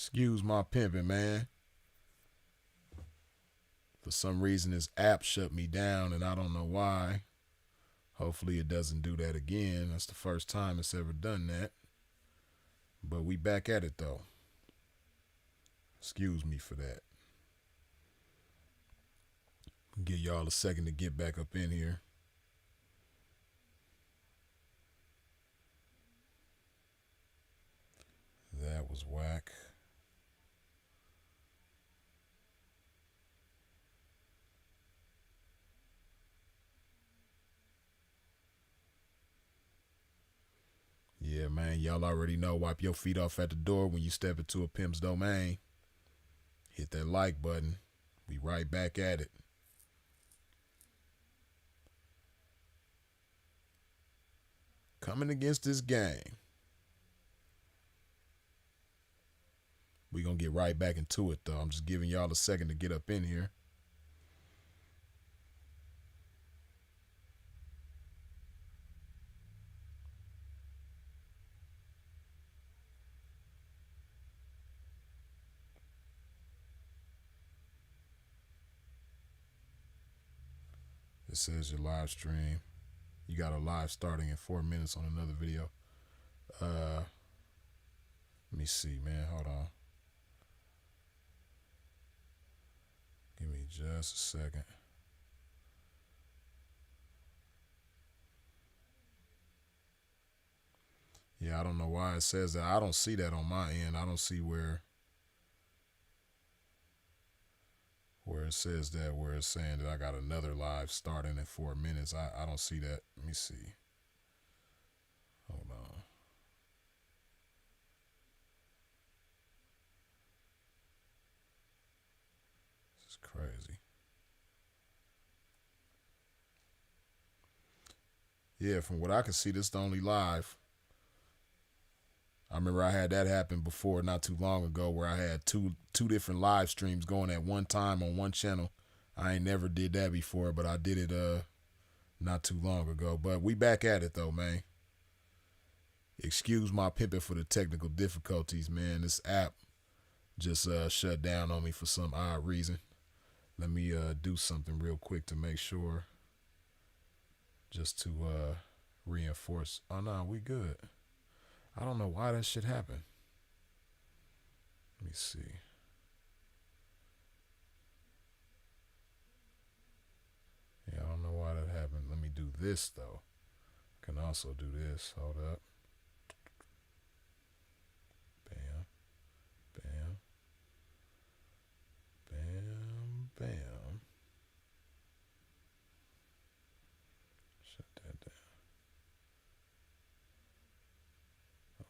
Excuse my pimping, man. For some reason, this app shut me down, and I don't know why. Hopefully, it doesn't do that again. That's the first time it's ever done that. But we back at it, though. Excuse me for that. Give y'all a second to get back up in here. That was whack. Yeah, man, y'all already know. Wipe your feet off at the door when you step into a pimp's domain. Hit that like button. We right back at it. Coming against this gang. We gonna get right back into it, though. I'm just giving y'all a second to get up in here. It says your live stream. You got a live starting in 4 minutes on another video. Let me see, man. Hold on. Give me just a second. Yeah, I don't know why it says that. I don't see that on my end. I don't see where it says that, where it's saying that I got another live starting in 4 minutes. I don't see that. Let me see. Hold on. This is crazy. Yeah, from what I can see, this is the only live. I remember I had that happen before not too long ago where I had two different live streams going at one time on one channel. I ain't never did that before, but I did it not too long ago. But we back at it though, man. Excuse my pimping for the technical difficulties, man. This app just shut down on me for some odd reason. Let me do something real quick to make sure. Just to reinforce. Oh no, we good. I don't know why that shit happened. Let me see. Yeah, I don't know why that happened. Let me do this, though. Can also do this. Hold up. Bam. Bam. Bam. Bam. Shut that down.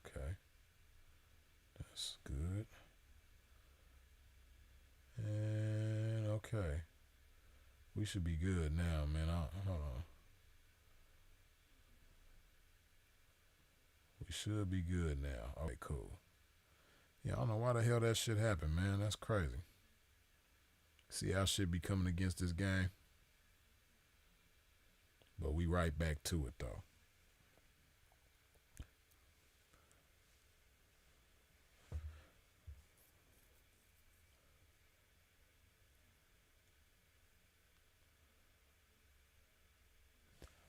Okay. That's good. And okay. We should be good now, man. Hold on. We should be good now. Okay, cool. Yeah, I don't know why the hell that shit happened, man. That's crazy. See how shit be coming against this game? But we right back to it, though.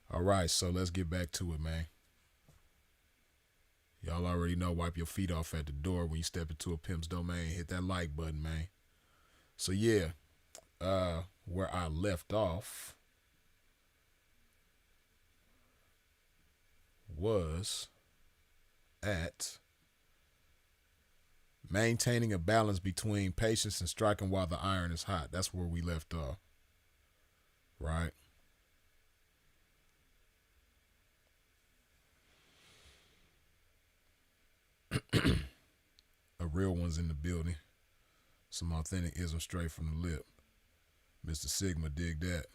All right, so let's get back to it, man. Y'all already know, wipe your feet off at the door when you step into a pimp's domain. Hit that like button, man. So yeah, where I left off was at maintaining a balance between patience and striking while the iron is hot. That's where we left off, right? A real one's in the building. Some authentic ism straight from the lip. Mr. Sigma, dig that.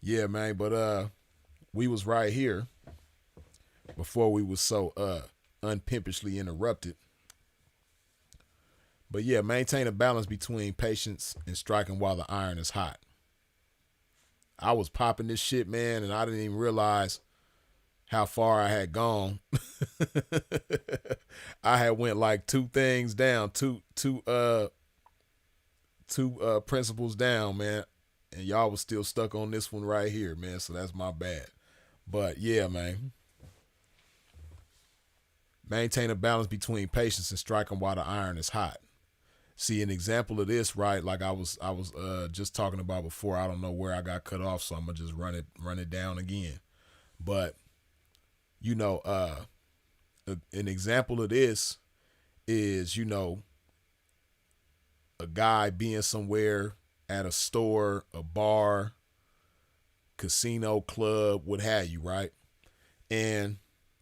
Yeah, man, but we was right here before we was so unpimpishly interrupted. But yeah, maintain a balance between patience and striking while the iron is hot. I was popping this shit, man, and I didn't even realize how far I had gone I had went like two things down, two principles down, man. And y'all was still stuck on this one right here, man. So that's my bad. But yeah, man. Maintain a balance between patience and striking while the iron is hot. See, an example of this, right? Like I was just talking about before. I don't know where I got cut off, so I'm gonna just run it down again. But you know, an example of this is, a guy being somewhere at a store, a bar, casino, club, what have you, right? And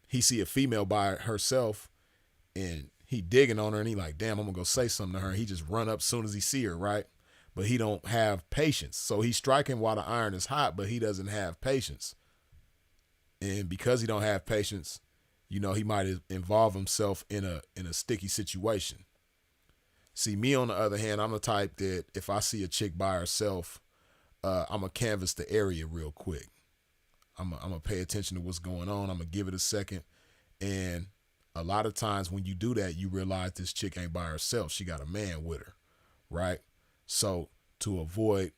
he see a female by herself, and he digging on her, and he like, damn, I'm gonna go say something to her. He just run up as soon as he see her, right? But he don't have patience. So he's striking while the iron is hot, but he doesn't have patience. And because he don't have patience, he might involve himself in a sticky situation. See, me on the other hand, I'm the type that if I see a chick by herself, I'm gonna canvas the area real quick. I'm gonna pay attention to what's going on. I'm gonna give it a second. And a lot of times when you do that, you realize this chick ain't by herself. She got a man with her, right? So to avoid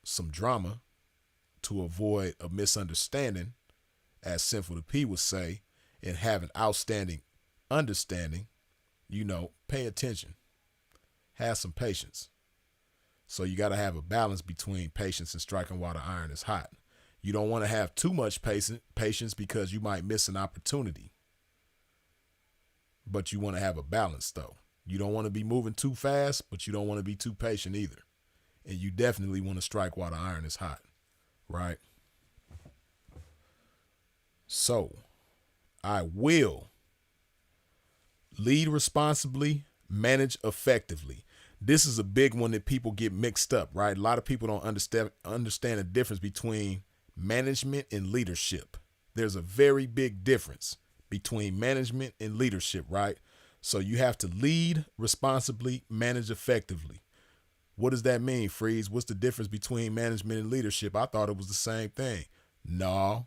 some drama, to avoid a misunderstanding, as Sinful to P would say, and have an outstanding understanding, pay attention. Have some patience. So you got to have a balance between patience and striking while the iron is hot. You don't want to have too much patience because you might miss an opportunity. But you want to have a balance, though. You don't want to be moving too fast, but you don't want to be too patient either. And you definitely want to strike while the iron is hot, right? So, I will lead responsibly, manage effectively. This is a big one that people get mixed up, right? A lot of people don't understand the difference between management and leadership. There's a very big difference between management and leadership, right? So you have to lead responsibly, manage effectively. What does that mean, Freeze? What's the difference between management and leadership? I thought it was the same thing. No,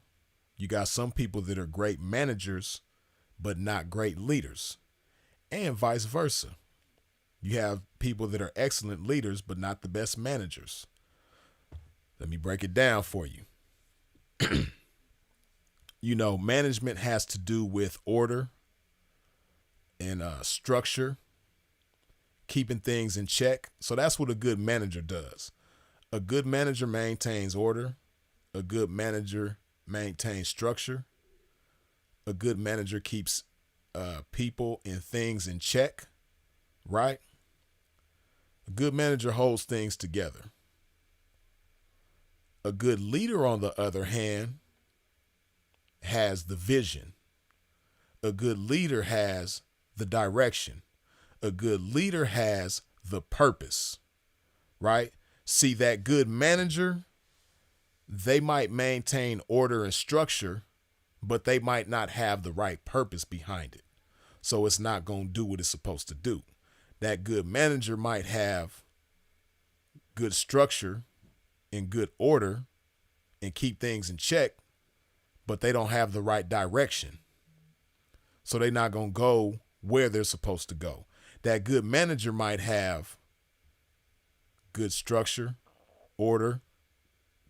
you got some people that are great managers, but not great leaders, and vice versa. You have people that are excellent leaders, but not the best managers. Let me break it down for you. Management has to do with order and structure, keeping things in check. So that's what a good manager does. A good manager maintains order. A good manager maintains structure. A good manager keeps people and things in check, right? A good manager holds things together. A good leader, on the other hand, has the vision. A good leader has the direction. A good leader has the purpose, right? See, that good manager, they might maintain order and structure, but they might not have the right purpose behind it. So it's not going to do what it's supposed to do. That good manager might have good structure and good order and keep things in check, but they don't have the right direction. So they're not going to go where they're supposed to go. That good manager might have good structure, order,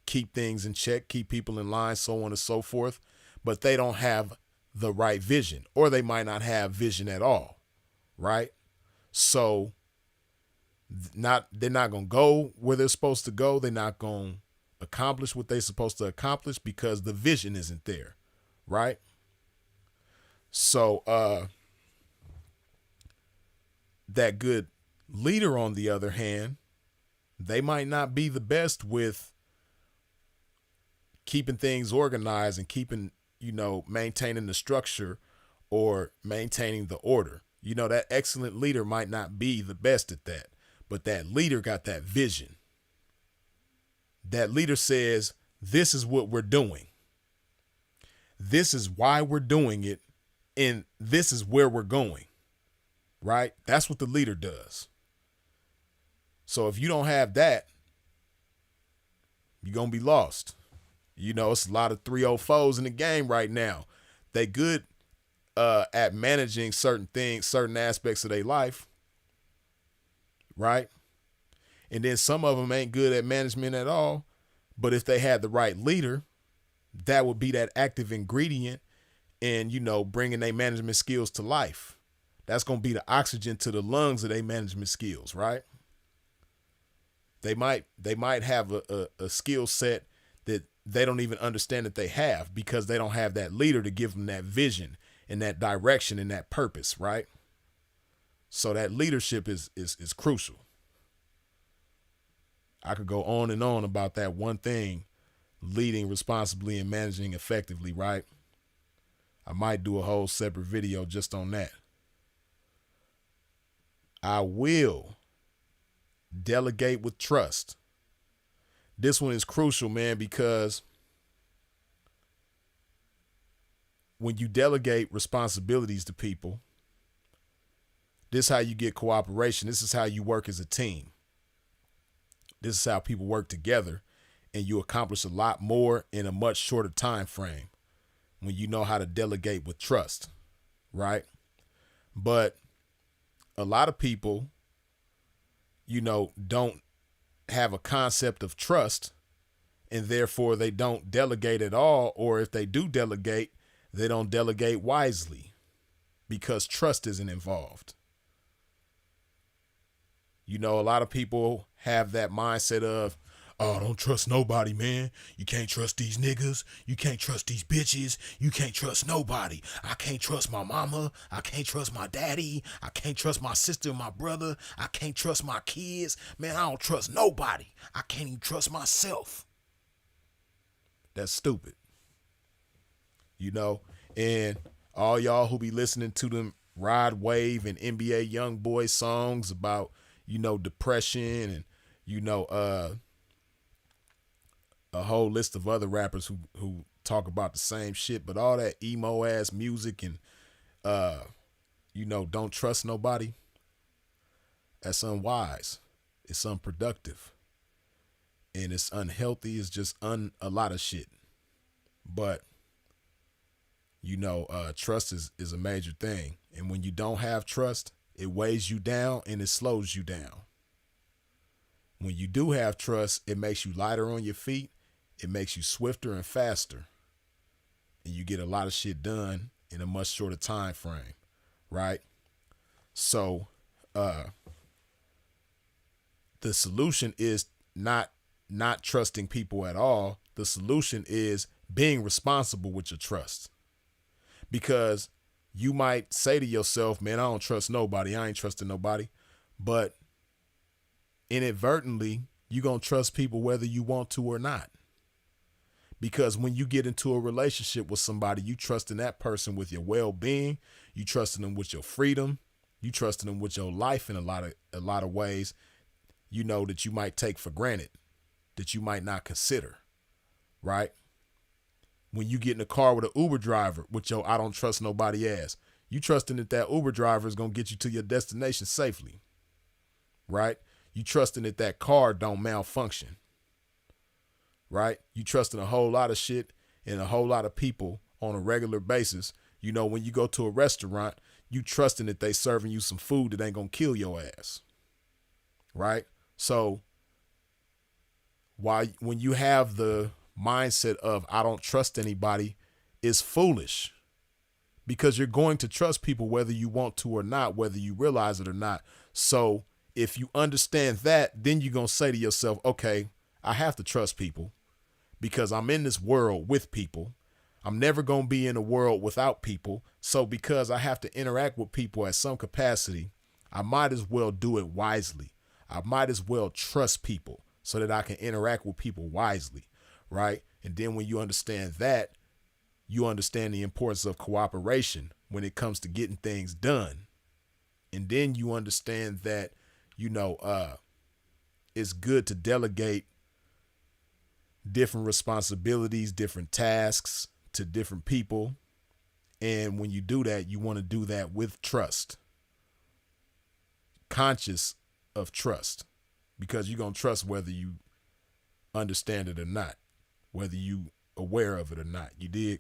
keep things in check, keep people in line, so on and so forth, but they don't have the right vision, or they might not have vision at all, right? So they're not going to go where they're supposed to go. They're not going to accomplish what they're supposed to accomplish because the vision isn't there, right? So that good leader, on the other hand, they might not be the best with keeping things organized and keeping, maintaining the structure or maintaining the order. That excellent leader might not be the best at that, but that leader got that vision. That leader says, this is what we're doing. This is why we're doing it. And this is where we're going, right? That's what the leader does. So if you don't have that, you're going to be lost. It's a lot of 304s in the game right now. They good at managing certain things, certain aspects of their life, right? And then some of them ain't good at management at all. But if they had the right leader, that would be that active ingredient in, bringing their management skills to life. That's going to be the oxygen to the lungs of their management skills, right? They might have a skill set that they don't even understand that they have because they don't have that leader to give them that vision and that direction and that purpose, right? So that leadership is crucial. I could go on and on about that one thing, leading responsibly and managing effectively, right? I might do a whole separate video just on that. I will delegate with trust. This one is crucial, man, because when you delegate responsibilities to people, this is how you get cooperation. This is how you work as a team. This is how people work together, and you accomplish a lot more in a much shorter time frame when you know how to delegate with trust, right? But a lot of people, don't have a concept of trust, and therefore they don't delegate at all, or if they do delegate, they don't delegate wisely because trust isn't involved. A lot of people have that mindset of, oh, don't trust nobody, man. You can't trust these niggas. You can't trust these bitches. You can't trust nobody. I can't trust my mama. I can't trust my daddy. I can't trust my sister, my brother. I can't trust my kids. Man, I don't trust nobody. I can't even trust myself. That's stupid. And all y'all who be listening to them Rod Wave and NBA Youngboy songs about, depression and, a whole list of other rappers who talk about the same shit, but all that emo ass music and, don't trust nobody. That's unwise. It's unproductive. And it's unhealthy. It's just a lot of shit. But, trust is a major thing. And when you don't have trust, it weighs you down and it slows you down. When you do have trust, it makes you lighter on your feet. It makes you swifter and faster. And you get a lot of shit done in a much shorter time frame, right? So the solution is not trusting people at all. The solution is being responsible with your trust. Because you might say to yourself, man, I don't trust nobody. I ain't trusting nobody. But inadvertently, you're going to trust people whether you want to or not. Because when you get into a relationship with somebody, you trusting that person with your well-being, you trusting them with your freedom, you trusting them with your life in a lot of ways, that you might take for granted, that you might not consider, right? When you get in a car with an Uber driver with your I don't trust nobody ass, you trusting that Uber driver is going to get you to your destination safely, right? You trusting that car don't malfunction, right? You trusting a whole lot of shit and a whole lot of people on a regular basis. When you go to a restaurant, you trusting that they serving you some food that ain't going to kill your ass, right? So when you have the mindset of I don't trust anybody, is foolish, because you're going to trust people whether you want to or not, whether you realize it or not. So if you understand that, then you're going to say to yourself, okay, I have to trust people because I'm in this world with people. I'm never going to be in a world without people. So because I have to interact with people at some capacity, I might as well do it wisely. I might as well trust people so that I can interact with people wisely, right? And then when you understand that, you understand the importance of cooperation when it comes to getting things done. And then you understand that, it's good to delegate different responsibilities, different tasks to different people. And when you do that, you want to do that with trust, conscious of trust, because you're going to trust whether you understand it or not, whether you aware of it or not. You dig?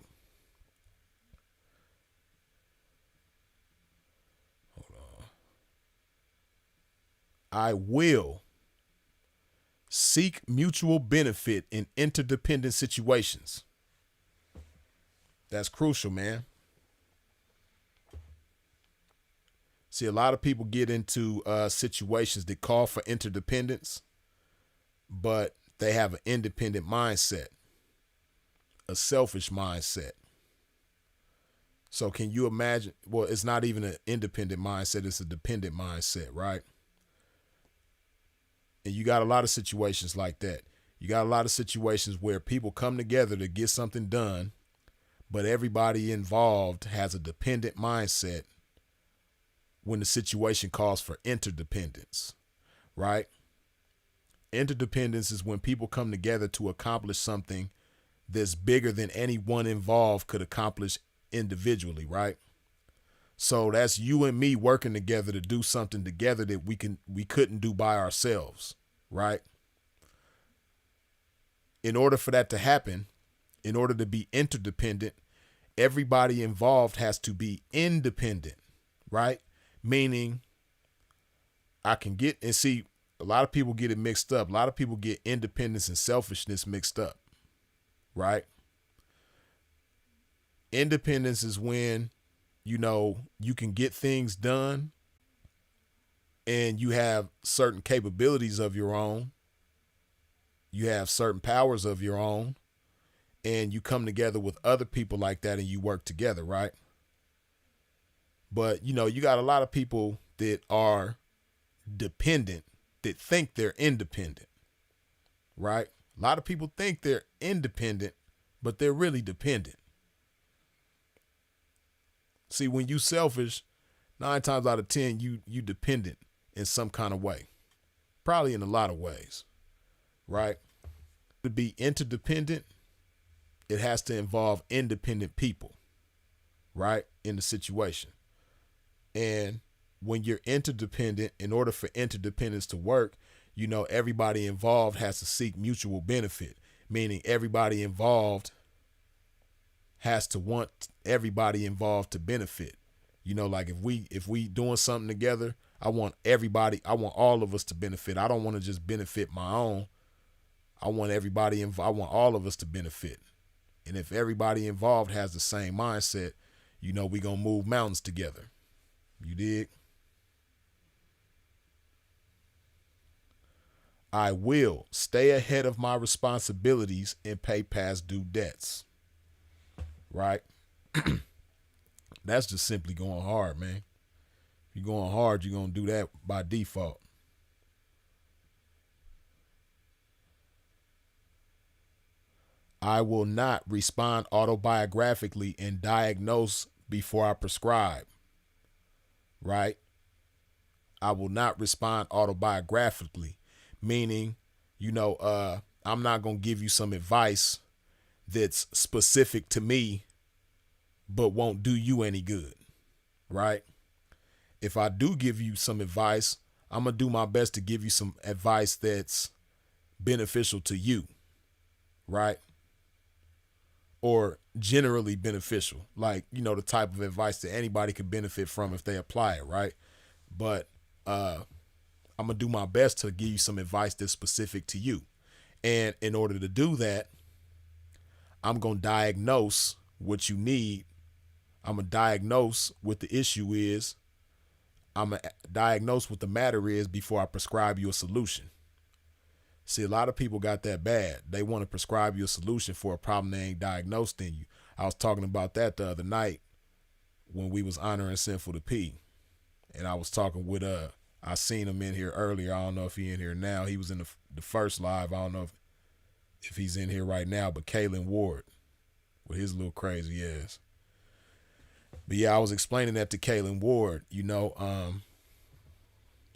I will seek mutual benefit in interdependent situations. That's crucial, man. See, a lot of people get into situations that call for interdependence, but they have an independent mindset, a selfish mindset. So can you imagine? Well, it's not even an independent mindset, it's a dependent mindset, right? And you got a lot of situations like that. You got a lot of situations where people come together to get something done, but everybody involved has a dependent mindset when the situation calls for interdependence, right? Interdependence is when people come together to accomplish something that's bigger than anyone involved could accomplish individually, right? So that's you and me working together to do something together that we couldn't do by ourselves, right? In order for that to happen, in order to be interdependent, everybody involved has to be independent, right? Meaning I can get, and see, a lot of people get it mixed up. A lot of people get independence and selfishness mixed up, right? Independence is when, you can get things done and you have certain capabilities of your own. You have certain powers of your own, and you come together with other people like that and you work together, right? But, you got a lot of people that are dependent that think they're independent, right? A lot of people think they're independent, but they're really dependent. See, when you selfish, 9 times out of 10, you dependent in some kind of way, probably in a lot of ways, right? To be interdependent, it has to involve independent people, right, in the situation. And when you're interdependent, in order for interdependence to work, everybody involved has to seek mutual benefit, meaning everybody involved has to want everybody involved to benefit. Like if we doing something together, I want all of us to benefit. I don't want to just benefit my own. I want everybody involved. I want all of us to benefit. And if everybody involved has the same mindset, we gonna move mountains together. You dig? I will stay ahead of my responsibilities and pay past due debts. Right? That's just simply going hard, man. If you're going hard, you're going to do that by default. I will not respond autobiographically and diagnose before I prescribe. Right? I will not respond autobiographically, meaning, I'm not going to give you some advice that's specific to me, but won't do you any good, right? If I do give you some advice, I'm going to do my best to give you some advice that's beneficial to you, right? Or generally beneficial, like, the type of advice that anybody could benefit from if they apply it, right? But I'm going to do my best to give you some advice that's specific to you. And in order to do that, I'm going to diagnose what you need. I'm going to diagnose what the issue is. I'm going to diagnose what the matter is before I prescribe you a solution. See, a lot of people got that bad. They want to prescribe you a solution for a problem they ain't diagnosed in you. I was talking about that the other night when we was honoring Sinful to P. And I was talking with, I seen him in here earlier. I don't know if he in here now. He was in the first live. I don't know if he's in here right now, but Kalen Ward with his little crazy ass. But yeah, I was explaining that to Kalen Ward.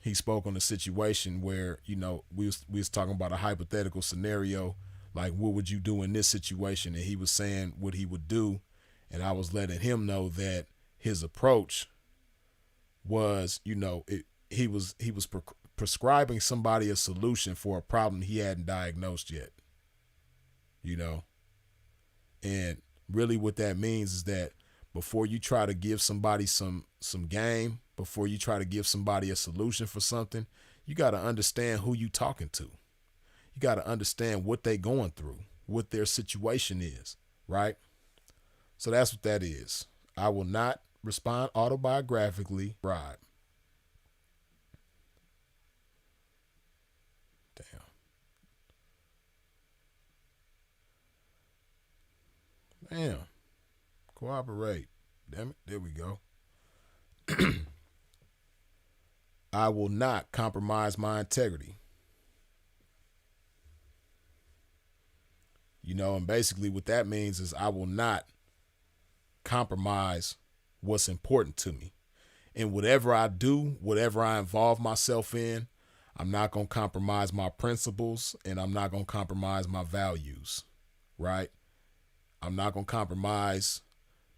He spoke on a situation where, we was talking about a hypothetical scenario, like what would you do in this situation? And he was saying what he would do. And I was letting him know that his approach was, he was prescribing somebody a solution for a problem he hadn't diagnosed yet. And really what that means is that before you try to give somebody some game, before you try to give somebody a solution for something, You got to understand who you talking to. You got to understand what they going through, what their situation is, right? So that's what that is. I will not respond autobiographically. Right. Damn. Cooperate. Damn it. There we go. I will not compromise my integrity. You know, and basically what that means is I will not compromise what's important to me. And whatever I do, whatever I involve myself in, I'm not going to compromise my principles and I'm not going to compromise my values, right? I'm not going to compromise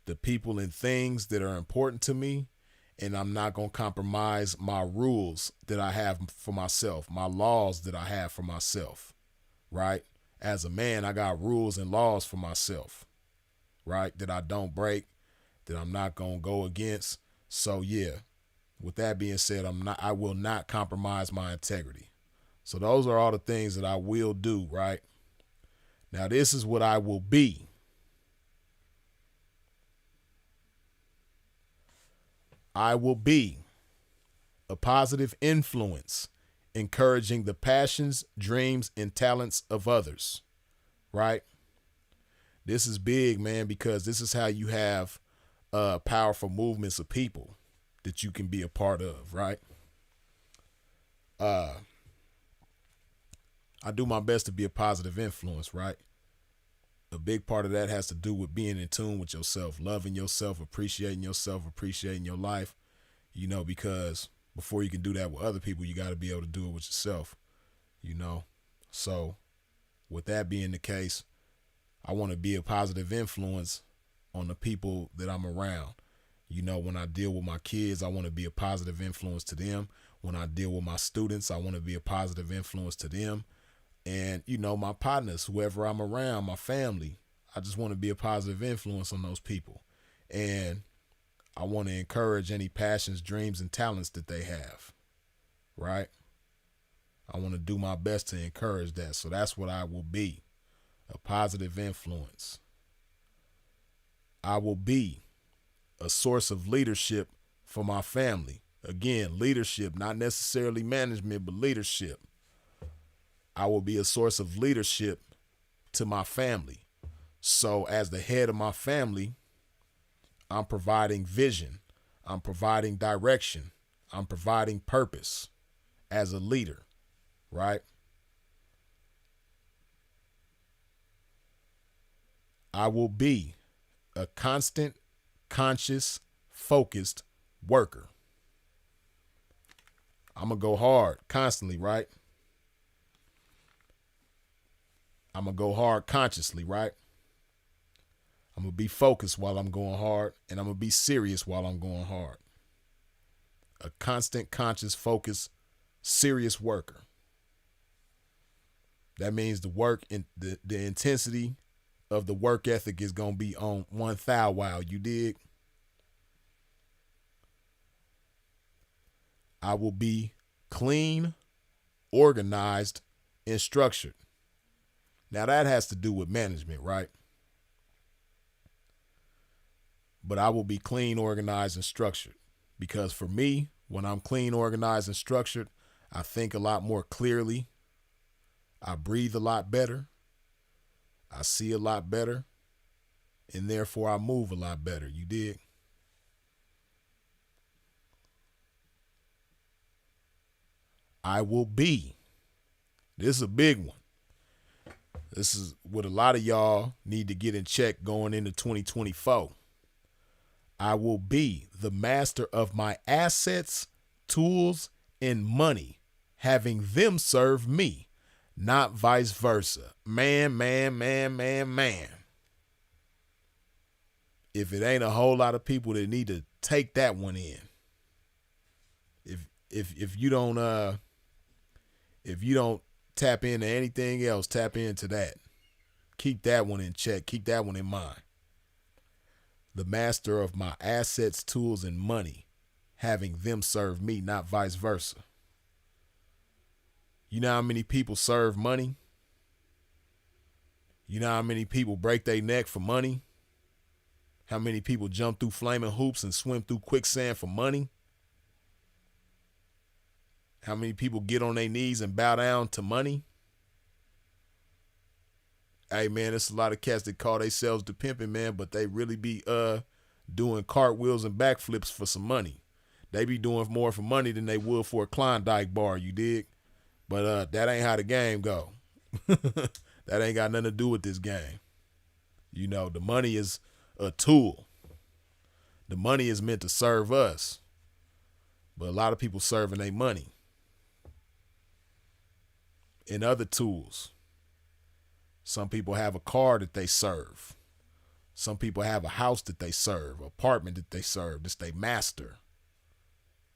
the people and things that are important to me. And I'm not going to compromise my rules that I have for myself, my laws that I have for myself, right? As a man, I got rules and laws for myself, right? That I don't break, that I'm not going to go against. So yeah, with that being said, I will not compromise my integrity. So those are all the things that I will do, right? Now this is what I will be. I will be a positive influence, encouraging the passions, dreams, and talents of others, right? This is big, man, because this is how you have powerful movements of people that you can be a part of, right? I do my best to be a positive influence, right? A big part of that has to do with being in tune with yourself, loving yourself, appreciating your life, you know, because before you can do that with other people, you got to be able to do it with yourself, you know. So with that being the case, I want to be a positive influence on the people that I'm around. You know, when I deal with my kids, I want to be a positive influence to them. When I deal with my students, I want to be a positive influence to them. And, you know, my partners, whoever I'm around, my family, I just want to be a positive influence on those people. And I want to encourage any passions, dreams, and talents that they have, right? I want to do my best to encourage that. So that's what I will be, a positive influence. I will be a source of leadership for my family. Again, leadership, not necessarily management, but leadership. I will be a source of leadership to my family. So as the head of my family, I'm providing vision. I'm providing direction. I'm providing purpose as a leader, right? I will be a constant, conscious, focused worker. I'm going to go hard constantly, right? I'm going to go hard consciously, right? I'm going to be focused while I'm going hard, and I'm going to be serious while I'm going hard. A constant, conscious, focused, serious worker. That means the work and the intensity of the work ethic is going to be on 1,000 while you dig. I will be clean, organized, and structured. Now that has to do with management, right? But I will be clean, organized, and structured. Because for me, when I'm clean, organized, and structured, I think a lot more clearly. I breathe a lot better. I see a lot better. And therefore I move a lot better. You dig? I will be. This is a big one. This is what a lot of y'all need to get in check going into 2024. I will be the master of my assets, tools, and money, having them serve me, not vice versa. Man. If it ain't a whole lot of people that need to take that one in. If you don't tap into anything else, tap into that. Keep that one in check. Keep that one in mind. The master of my assets, tools, and money, having them serve me, not vice versa. You know how many people serve money? You know how many people break their neck for money? How many people jump through flaming hoops and swim through quicksand for money? How many people get on their knees and bow down to money? Hey man, there's a lot of cats that call themselves the pimping, man, but they really be doing cartwheels and backflips for some money. They be doing more for money than they would for a Klondike bar, you dig? But that ain't how the game go. That ain't got nothing to do with this game. You know, the money is a tool. The money is meant to serve us. But a lot of people serving their money and other tools. Some people have a car that they serve. Some people have a house that they serve, an apartment that they serve. That's their master,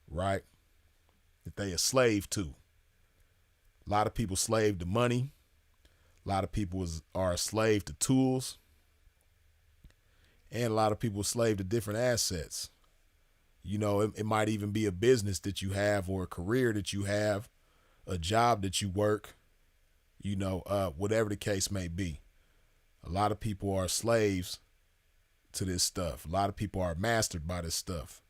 right? That they a slave to. A lot of people slave to money. A lot of people are a slave to tools. And a lot of people are slave to different assets. You know, it might even be a business that you have or a career that you have, a job that you work, you know, whatever the case may be. A lot of people are slaves to this stuff. A lot of people are mastered by this stuff,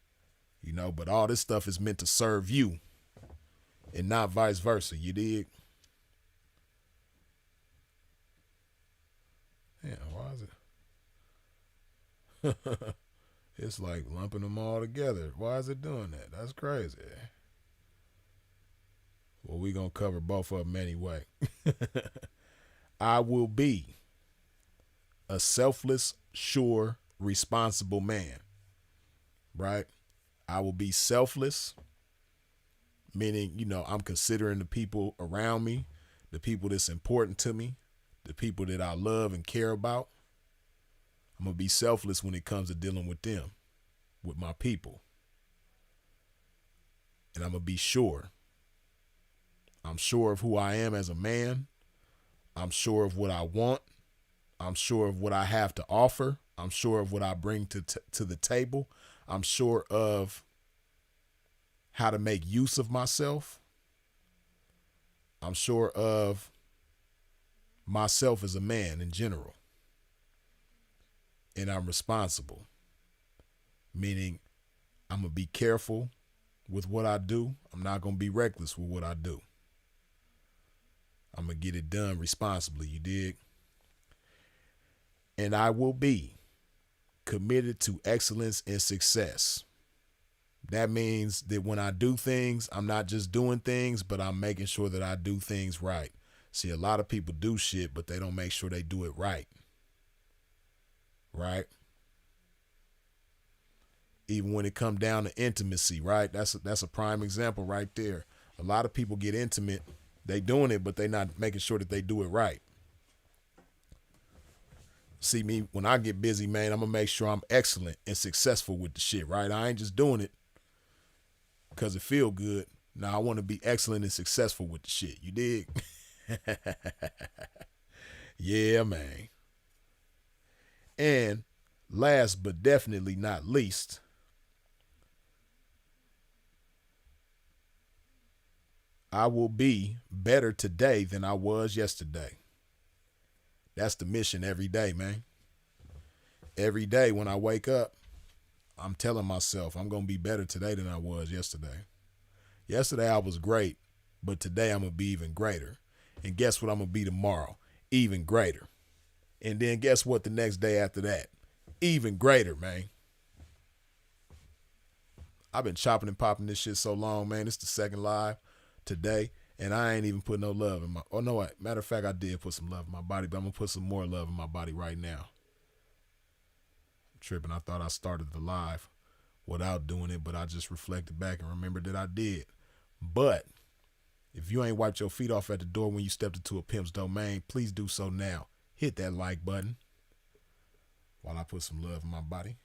you know, but all this stuff is meant to serve you and not vice versa. You dig? Yeah, why is it? It's like lumping them all together. Why is it doing that? That's crazy. Well, we going to cover both of them anyway. I will be a selfless, sure, responsible man, right? I will be selfless, meaning, you know, I'm considering the people around me, the people that's important to me, the people that I love and care about. I'm going to be selfless when it comes to dealing with them, with my people. And I'm going to be sure. I'm sure of who I am as a man. I'm sure of what I want. I'm sure of what I have to offer. I'm sure of what I bring to the table. I'm sure of how to make use of myself. I'm sure of myself as a man in general. And I'm responsible, meaning I'm going to be careful with what I do. I'm not going to be reckless with what I do. I'm going to get it done responsibly, you dig? And I will be committed to excellence and success. That means that when I do things, I'm not just doing things, but I'm making sure that I do things right. See, a lot of people do shit, but they don't make sure they do it right. Right? Even when it come down to intimacy, right? That's a prime example right there. A lot of people get intimate. They doing it, but they not making sure that they do it right. See me, when I get busy, man, I'm going to make sure I'm excellent and successful with the shit, right? I ain't just doing it because it feel good. Now I want to be excellent and successful with the shit. You dig? Yeah, man. And last but definitely not least, I will be better today than I was yesterday. That's the mission every day, man. Every day when I wake up, I'm telling myself I'm going to be better today than I was yesterday. Yesterday I was great, but today I'm going to be even greater. And guess what I'm going to be tomorrow? Even greater. And then guess what the next day after that? Even greater, man. I've been chopping and popping this shit so long, man. It's the second live today, and I ain't even put no love in my... Oh, no, what? Matter of fact, I did put some love in my body, but I'm going to put some more love in my body right now. I'm tripping. I thought I started the live without doing it, but I just reflected back and remembered that I did. But if you ain't wiped your feet off at the door when you stepped into a pimp's domain, please do so now. Hit that like button while I put some love in my body.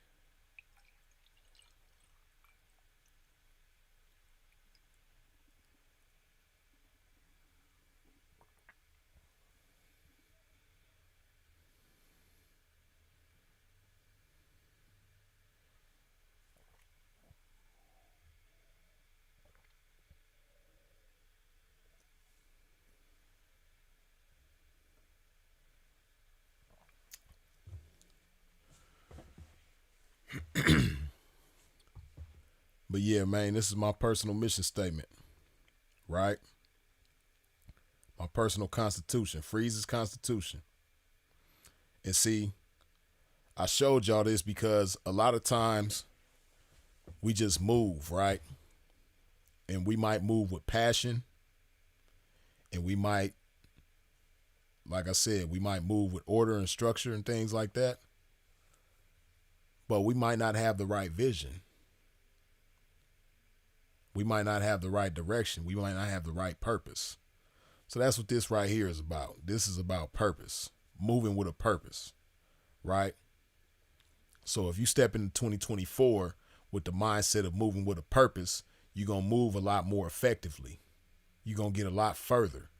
But yeah, man, this is my personal mission statement, right? My personal constitution, Freeze's constitution. And see, I showed y'all this because a lot of times we just move, right? And we might move with passion, and we might, like I said, we might move with order and structure and things like that. But we might not have the right vision. We might not have the right direction. We might not have the right purpose. So that's what this right here is about. This is about purpose, moving with a purpose, right? So if you step into 2024 with the mindset of moving with a purpose, you're going to move a lot more effectively. You're going to get a lot further.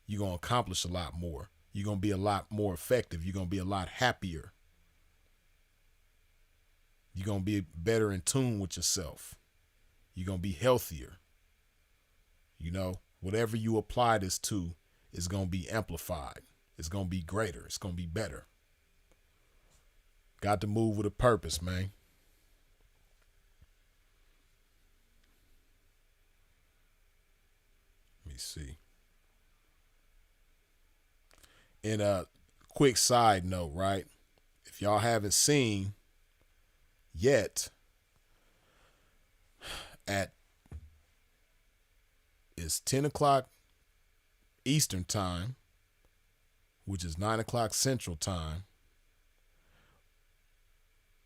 You're going to accomplish a lot more. You're going to be a lot more effective. You're going to be a lot happier. You're going to be better in tune with yourself. You're going to be healthier. You know, whatever you apply this to is going to be amplified. It's going to be greater. It's going to be better. Got to move with a purpose, man. Let me see. And a quick side note, right? If y'all haven't seen yet, it's 10 o'clock Eastern time, which is 9 o'clock Central time,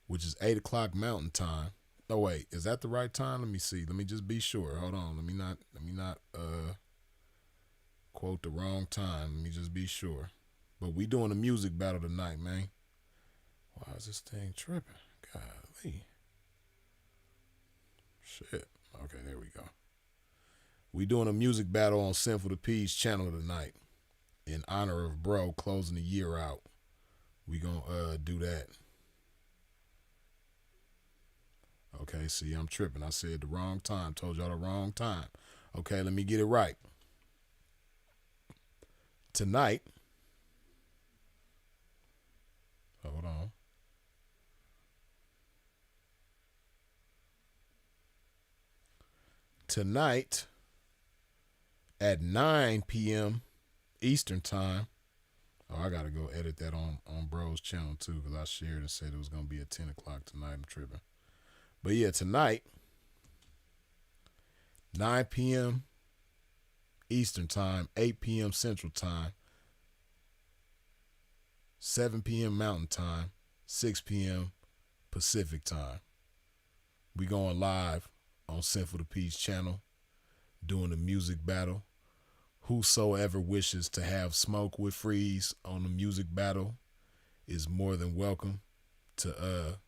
which is 8 o'clock Mountain time. Oh wait, is that the right time? Let me see. Let me just be sure. Hold on. Let me not quote the wrong time. Let me just be sure. But we doing a music battle tonight, man. Why is this thing tripping? Golly. Shit. Okay, there we go. We doing a music battle on Sinful to Peace channel tonight in honor of Bro closing the year out. We gonna do that. Okay, see, I'm tripping. I said the wrong time. Told y'all the wrong time. Okay, let me get it right. Tonight, hold on. Tonight at 9 p.m. Eastern time. Oh, I gotta go edit that on Bro's channel too, because I shared and said it was gonna be at 10 o'clock tonight. I'm tripping. But yeah, tonight, 9 p.m. Eastern time, 8 p.m. Central time, 7 p.m. Mountain time, 6 p.m. Pacific time. We going live on Sinful to Peace channel, doing a music battle. Whosoever wishes to have smoke with Freeze on the music battle is more than welcome to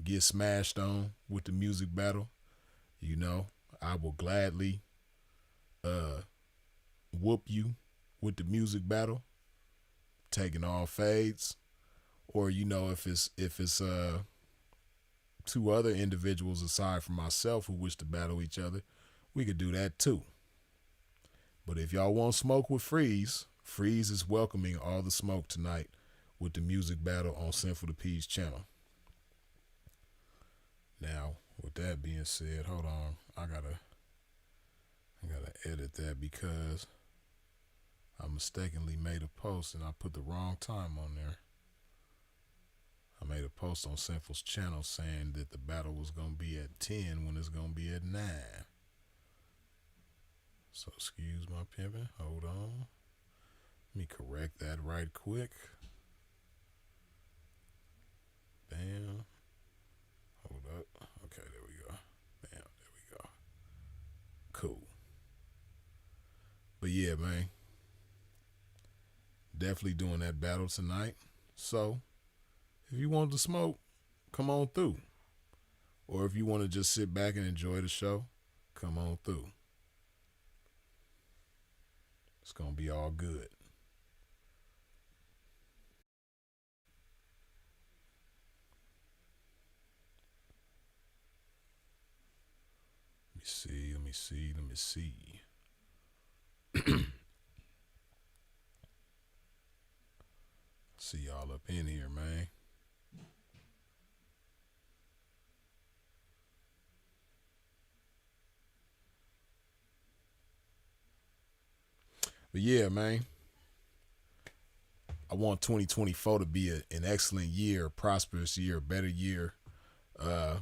get smashed on with the music battle. You know, I will gladly whoop you with the music battle, taking all fades. Or, you know, if it's two other individuals aside from myself who wish to battle each other, we could do that too. But if y'all want smoke with Freeze, Freeze is welcoming all the smoke tonight with the music battle on Sinful to Peace channel. Now, with that being said, hold on. I gotta edit that because I mistakenly made a post and I put the wrong time on there. I made a post on Sinful's channel saying that the battle was gonna be at 10 when it's gonna be at 9. So excuse my pimping. Hold on. Let me correct that right quick. Bam. Hold up. Okay, there we go. Bam, there we go. Cool. But yeah, man. Definitely doing that battle tonight. So, if you want to smoke, come on through. Or if you want to just sit back and enjoy the show, come on through. It's going to be all good. Let me see. See y'all up in here, man. But yeah, man, I want 2024 to be an excellent year, a prosperous year, a better year uh,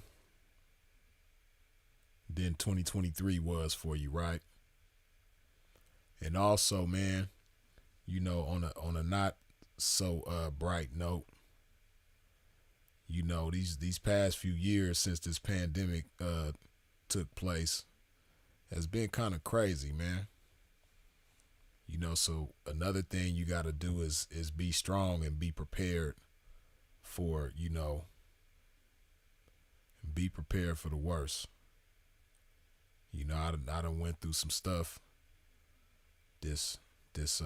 than 2023 was for you, right? And also, man, on a not so bright note, these past few years since this pandemic took place has been kind of crazy, man. So another thing you got to do is be strong and be prepared for be prepared for the worst. I done went through some stuff this this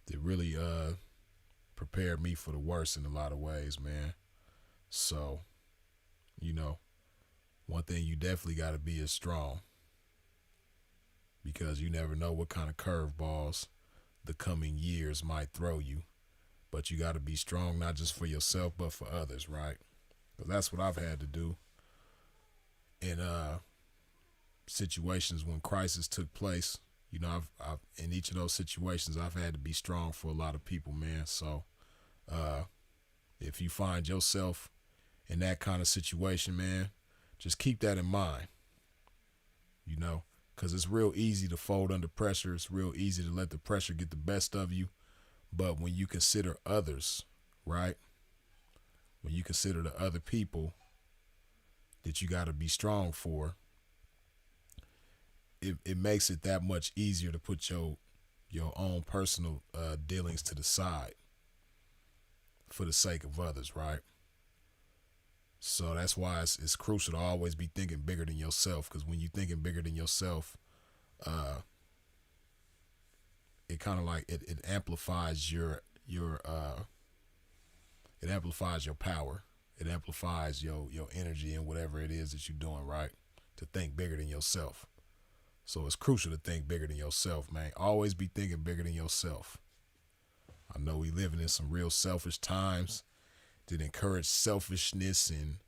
that really prepared me for the worst in a lot of ways, man. So, you know, one thing you definitely got to be is strong, because you never know what kind of curveballs the coming years might throw you. But you got to be strong, not just for yourself, but for others, right? Because that's what I've had to do in situations when crisis took place. I've in each of those situations, I've had to be strong for a lot of people, man. So, uh, if you find yourself in that kind of situation, man, just keep that in mind. You know, because it's real easy to fold under pressure. It's real easy to let the pressure get the best of you. But when you consider others, right? When you consider the other people that you got to be strong for, it makes it that much easier to put your own personal dealings to the side for the sake of others, right? So that's why it's crucial to always be thinking bigger than yourself, because when you're thinking bigger than yourself, uh, it kind of like it amplifies it amplifies your power. It amplifies your energy and whatever it is that you're doing, right? To think bigger than yourself. So it's crucial to think bigger than yourself, man. Always be thinking bigger than yourself. I know we living in some real selfish times that encourage selfishness and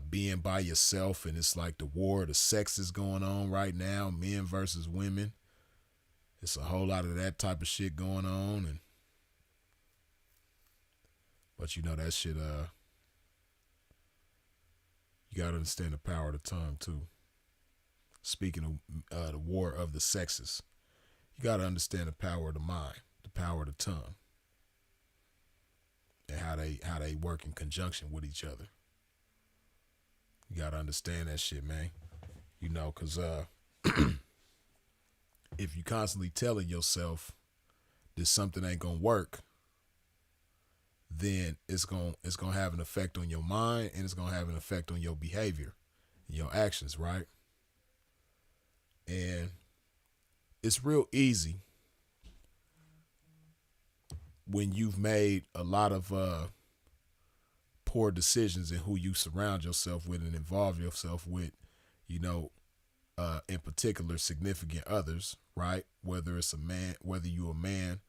being by yourself, and it's like the war of the sexes going on right now, men versus women. It's a whole lot of that type of shit going on, but that shit. You gotta understand the power of the tongue too. Speaking of the war of the sexes, you gotta understand the power of the mind, the power of the tongue, and how they work in conjunction with each other. You gotta understand that shit, man. Cause if you constantly telling yourself that something ain't gonna work, then it's gonna have an effect on your mind, and it's gonna have an effect on your behavior and your actions, right? And it's real easy when you've made a lot of poor decisions in who you surround yourself with and involve yourself with, you know, in particular significant others, right? Whether it's a man, whether you're a man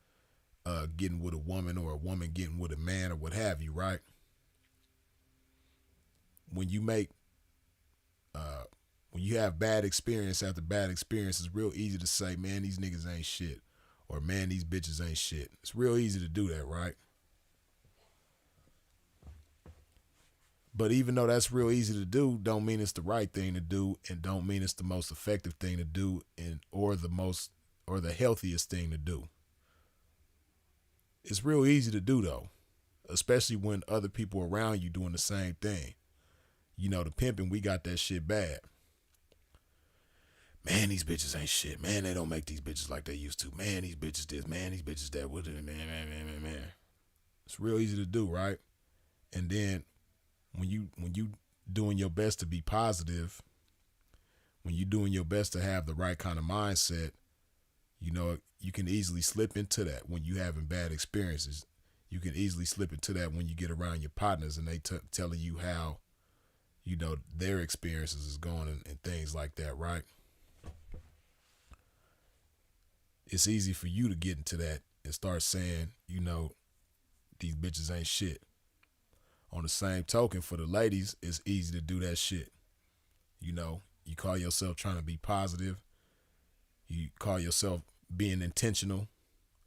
getting with a woman, or a woman getting with a man, or what have you, right? When you make when you have bad experience after bad experience, it's real easy to say, man, these niggas ain't shit, or man, these bitches ain't shit. It's real easy to do that, right? But even though that's real easy to do, don't mean it's the right thing to do, and don't mean it's the most effective thing to do, and or the healthiest thing to do. It's real easy to do though, especially when other people around you doing the same thing. The pimping, we got that shit bad. Man, these bitches ain't shit. Man, they don't make these bitches like they used to. Man, these bitches this. Man, these bitches that. Man. It's real easy to do, right? And then when you doing your best to be positive, when you doing your best to have the right kind of mindset, you can easily slip into that when you having bad experiences. You can easily slip into that when you get around your partners and they telling you how, their experiences is going, and things like that, right? It's easy for you to get into that and start saying, these bitches ain't shit. On the same token, for the ladies, it's easy to do that shit. You call yourself trying to be positive, You call yourself being intentional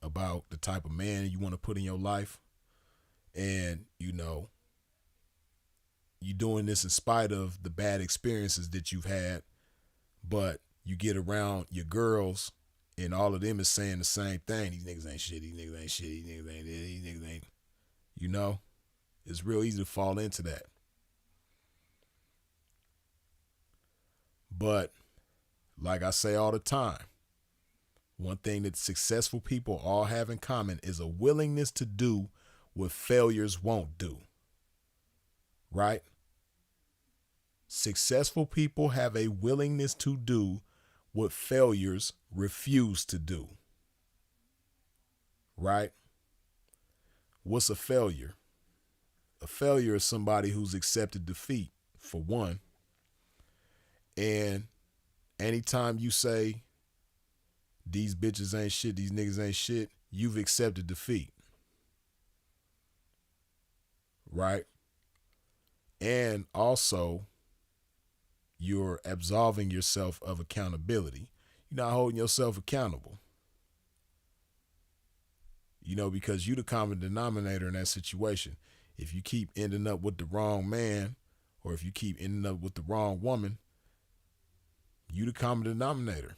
about the type of man you want to put in your life. And, you're doing this in spite of the bad experiences that you've had, but you get around your girls and all of them is saying the same thing. These niggas ain't shit, these niggas ain't shit, these niggas ain't this, these niggas ain't, it's real easy to fall into that. But like I say all the time, one thing that successful people all have in common is a willingness to do what failures won't do. Right? Successful people have a willingness to do what failures refuse to do. Right? What's a failure? A failure is somebody who's accepted defeat, for one. And anytime you say, these bitches ain't shit, these niggas ain't shit, you've accepted defeat. Right? And also, you're absolving yourself of accountability. You're not holding yourself accountable. Because you the common denominator in that situation. If you keep ending up with the wrong man, or if you keep ending up with the wrong woman, you the common denominator.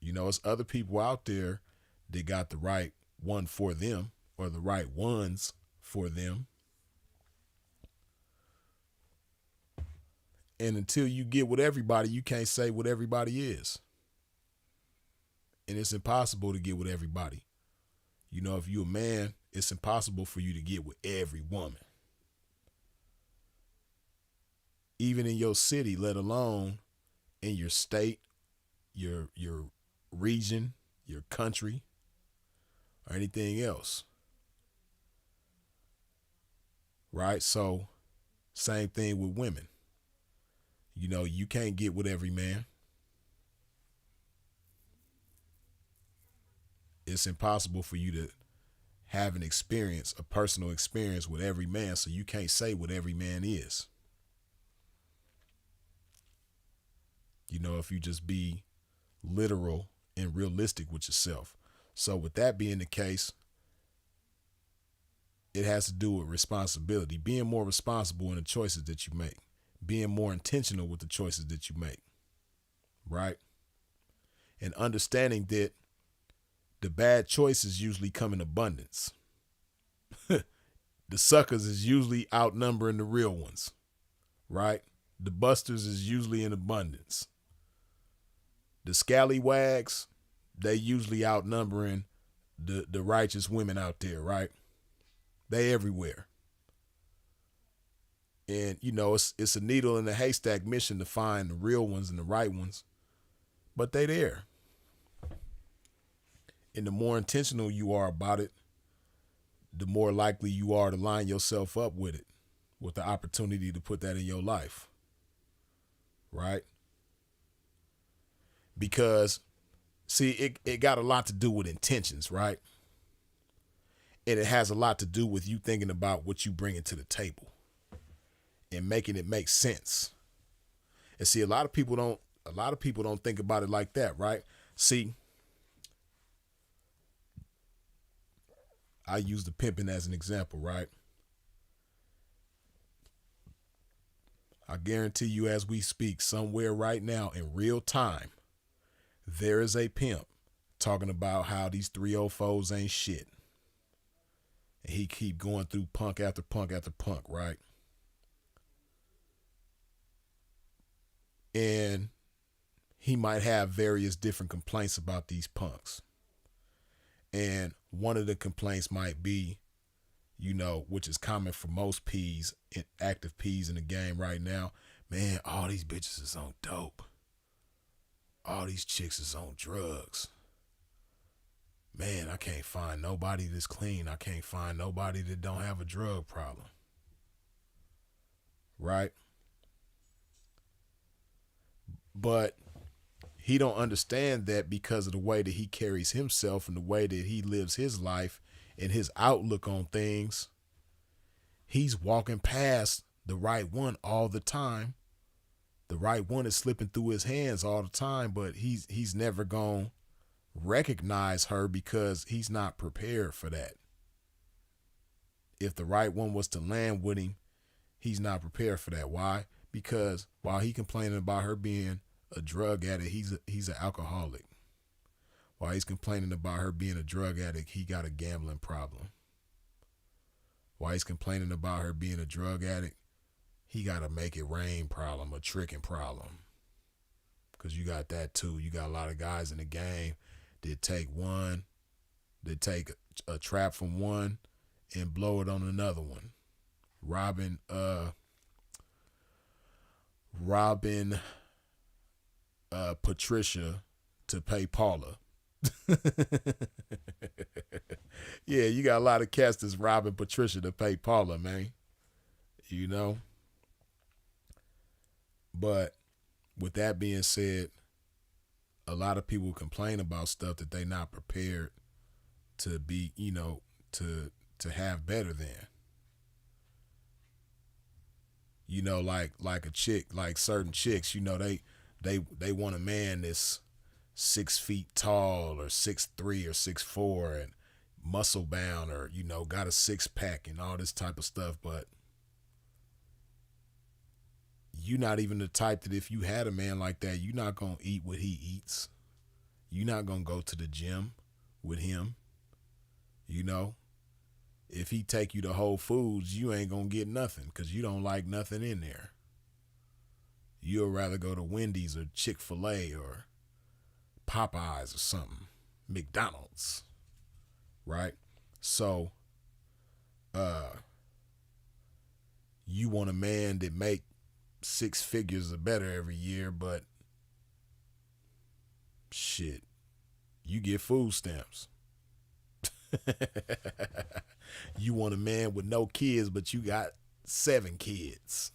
It's other people out there that got the right one for them, or the right ones for them. And until you get with everybody, you can't say what everybody is. And it's impossible to get with everybody. If you're a man, it's impossible for you to get with every woman. Even in your city, let alone in your state, your region, your country, or anything else. Right? So, same thing with women. You can't get with every man. It's impossible for you to have an experience, a personal experience with every man, so you can't say what every man is. If you just be literal and realistic with yourself. So with that being the case, it has to do with responsibility, being more responsible in the choices that you make, being more intentional with the choices that you make, right? And understanding that the bad choices usually come in abundance. The suckers is usually outnumbering the real ones, right? The busters is usually in abundance. The scallywags, they usually outnumbering the righteous women out there, right? They everywhere. And, it's a needle in a haystack mission to find the real ones and the right ones, but they there. And the more intentional you are about it, the more likely you are to line yourself up with it, with the opportunity to put that in your life. Right? Because, see, it got a lot to do with intentions, right? And it has a lot to do with you thinking about what you bring to the table and making it make sense. And see, a lot of people don't think about it like that, right? See, I use the pimping as an example, right? I guarantee you, as we speak, somewhere right now in real time, there is a pimp talking about how these 304s ain't shit. And he keep going through punk after punk after punk, right? And he might have various different complaints about these punks. And one of the complaints might be, which is common for most P's, active P's in the game right now, man, all these bitches is on dope. All these chicks is on drugs. Man, I can't find nobody that's clean. I can't find nobody that don't have a drug problem. Right? But he don't understand that because of the way that he carries himself and the way that he lives his life and his outlook on things, he's walking past the right one all the time The right one is slipping through his hands all the time, but he's never gonna recognize her because he's not prepared for that. If the right one was to land with him, he's not prepared for that. Why? Because while he complaining about her being a drug addict, he's an alcoholic. While he's complaining about her being a drug addict, he got a gambling problem. While he's complaining about her being a drug addict, he got a make it rain problem, a tricking problem. Because you got that too. You got a lot of guys in the game that take a trap from one and blow it on another one. Robbing Patricia to pay Paula. Yeah, you got a lot of cats that's robbing Patricia to pay Paula, man. You know? But with that being said, a lot of people complain about stuff that they not prepared to be, to have better than. Like a chick, like certain chicks, they want a man that's 6 feet tall or 6'3" or 6'4" and muscle bound or, got a six pack and all this type of stuff. But you're not even the type that if you had a man like that, you're not going to eat what he eats. You're not going to go to the gym with him. If he take you to Whole Foods, you ain't going to get nothing because you don't like nothing in there. You'll rather go to Wendy's or Chick-fil-A or Popeyes or something. McDonald's. Right? So, you want a man that make 6 figures or better every year, but shit, you get food stamps. You want a man with no kids, but you got 7 kids.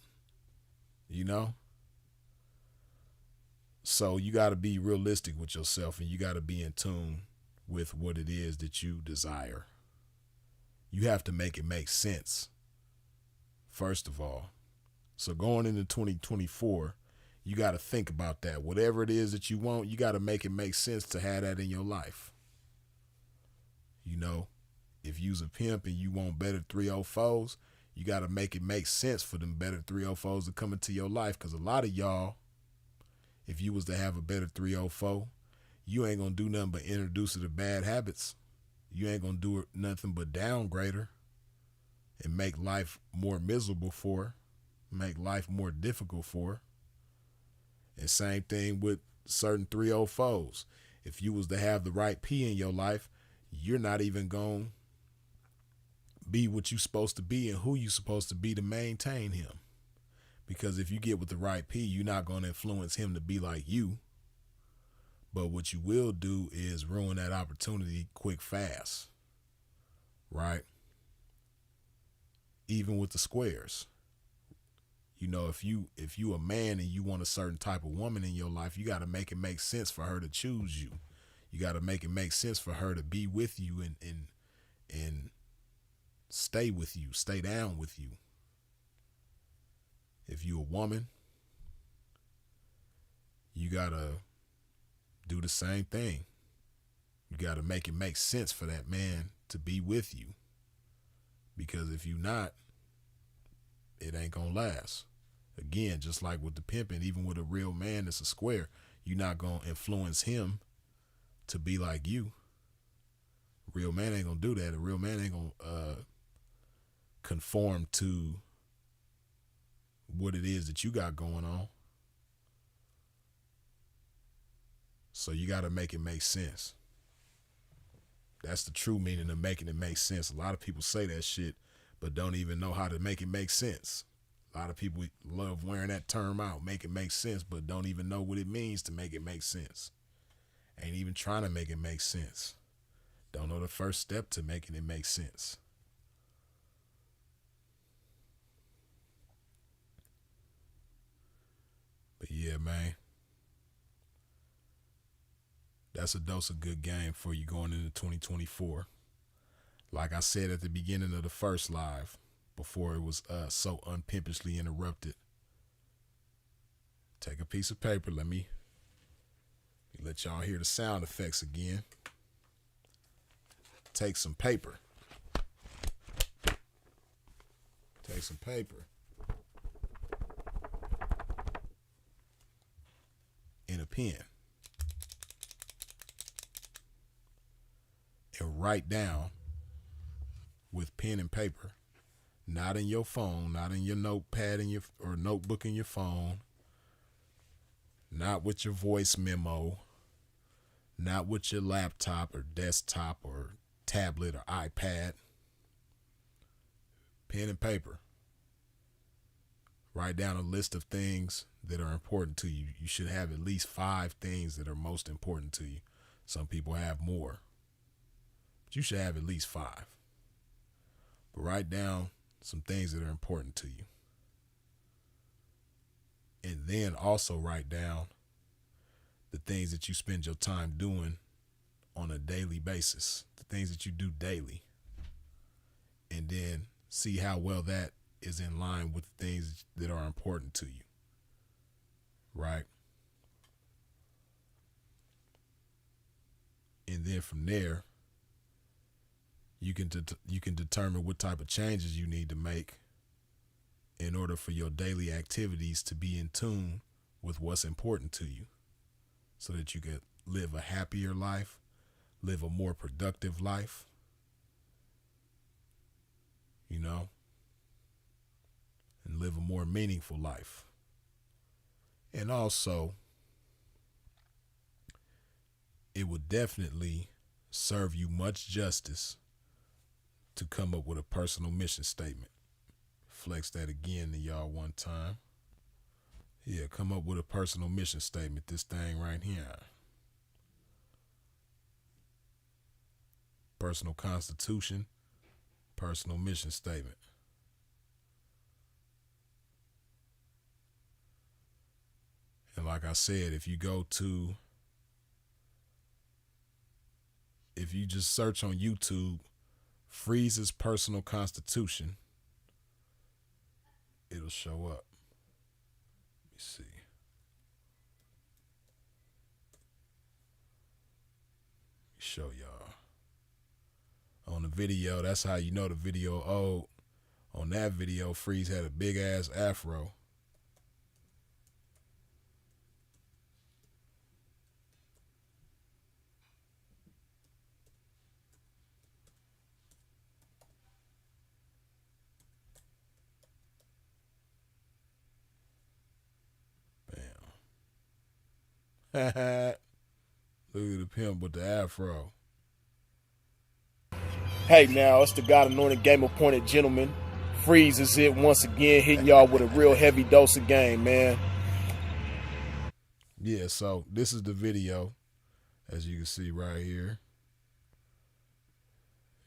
So you got to be realistic with yourself and you got to be in tune with what it is that you desire. You have to make it make sense, first of all. So going into 2024, you got to think about that. Whatever it is that you want, you got to make it make sense to have that in your life. If you's a pimp and you want better 304s, you got to make it make sense for them better 304s to come into your life. Because a lot of y'all, if you was to have a better 304, you ain't going to do nothing but introduce her to bad habits. You ain't going to do nothing but downgrade her and make life more miserable for her, make life more difficult for her. And same thing with certain 304s. If you was to have the right P in your life, you're not even going to be what you're supposed to be and who you're supposed to be to maintain him. Because if you get with the right P, you're not going to influence him to be like you. But what you will do is ruin that opportunity quick, fast. Right? Even with the squares. If you a man and you want a certain type of woman in your life, you got to make it make sense for her to choose you. You got to make it make sense for her to be with you and stay with you, stay down with you. If you a woman, you got to do the same thing. You got to make it make sense for that man to be with you. Because if you not, it ain't going to last. Again, just like with the pimping, even with a real man that's a square, you're not going to influence him to be like you. A real man ain't going to do that. A real man ain't going to conform to what it is that you got going on. So you got to make it make sense. That's the true meaning of making it make sense. A lot of people say that shit, but don't even know how to make it make sense. A lot of people love wearing that term out, make it make sense, but don't even know what it means to make it make sense. Ain't even trying to make it make sense. Don't know the first step to making it make sense. But yeah, man. That's a dose of good game for you going into 2024. Like I said at the beginning of the first live, before it was so unpimpishly interrupted. Take a piece of paper. Let me let y'all hear the sound effects again. Take some paper. Take some paper. And a pen. And write down with pen and paper, not in your phone, not in your notepad in your or notebook in your phone, not with your voice memo, not with your laptop or desktop or tablet or iPad. Pen and paper. Write down a list of things that are important to you. You should have at least 5 things that are most important to you. Some people have more, but you should have at least 5. But write down some things that are important to you. And then also write down the things that you spend your time doing on a daily basis, the things that you do daily. And then see how well that is in line with things that are important to you. Right? And then from there, you can determine what type of changes you need to make in order for your daily activities to be in tune with what's important to you, so that you can live a happier life, live a more productive life, you know, and live a more meaningful life. And also, it would definitely serve you much justice to come up with a personal mission statement. Flex that again to y'all one time. Yeah, come up with a personal mission statement, this thing right here. Personal constitution, personal mission statement. And like I said, if you just search on YouTube, Freeze's personal constitution, it'll show up. Let me see. Show y'all. On the video, that's how you know the video old. On that video, Freeze had a big ass afro. Look at the pimp with the afro. Hey now, it's the God Anointed Game Appointed Gentleman. Freeze is it once again, hitting y'all with a real heavy dose of game, man. Yeah, so this is the video, as you can see right here.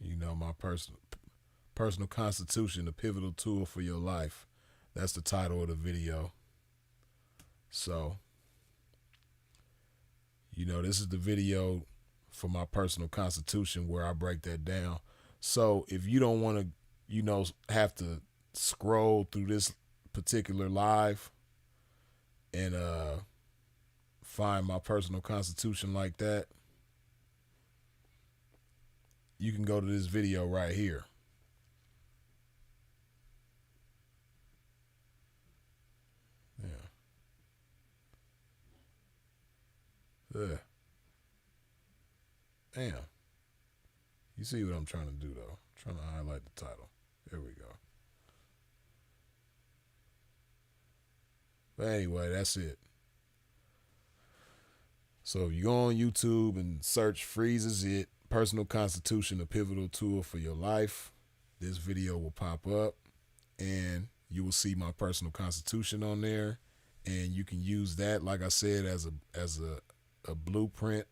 You know, my personal constitution, the pivotal tool for your life. That's the title of the video. So, you know, this is the video for my personal constitution where I break that down. So if you don't want to, you know, have to scroll through this particular live and find my personal constitution like that, you can go to this video right here. Yeah. Damn. You see what I'm trying to do, though. I'm trying to highlight the title. There we go. But anyway, that's it. So if you go on YouTube and search Freeze is It, Personal Constitution, a Pivotal Tool for Your Life, this video will pop up and you will see my personal constitution on there. And you can use that, like I said, as a blueprint,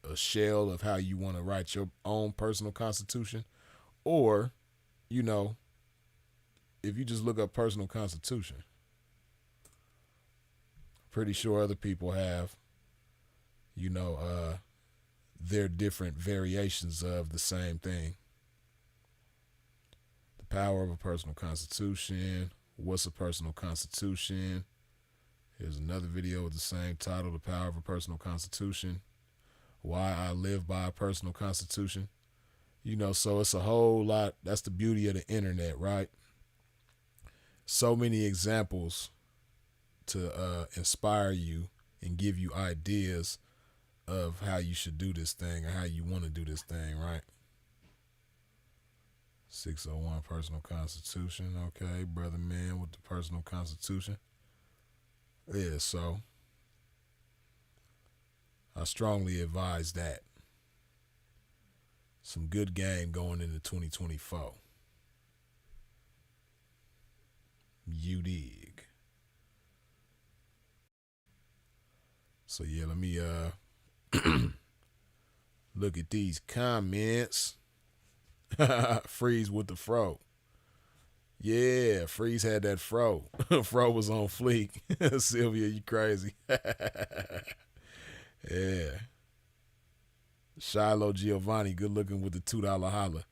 a shell of how you want to write your own personal constitution. Or, you know, if you just look up personal constitution, pretty sure other people have, you know, their different variations of the same thing. The power of a personal constitution, what's a personal constitution, Here's another video with the same title, The Power of a Personal Constitution. Why I live by a personal constitution. So it's a whole lot. That's the beauty of the internet, right? So many examples to inspire you and give you ideas of how you should do this thing or how you want to do this thing, right? 601 Personal Constitution. Okay, brother man with the personal constitution. Yeah, so I strongly advise that. Some good game going into 2024. You dig. So yeah, let me look at these comments. Freeze with the fro. Yeah, Freeze had that fro. Fro was on fleek. Sylvia, you crazy. Yeah. Shiloh Giovanni, good looking with the $2 holla.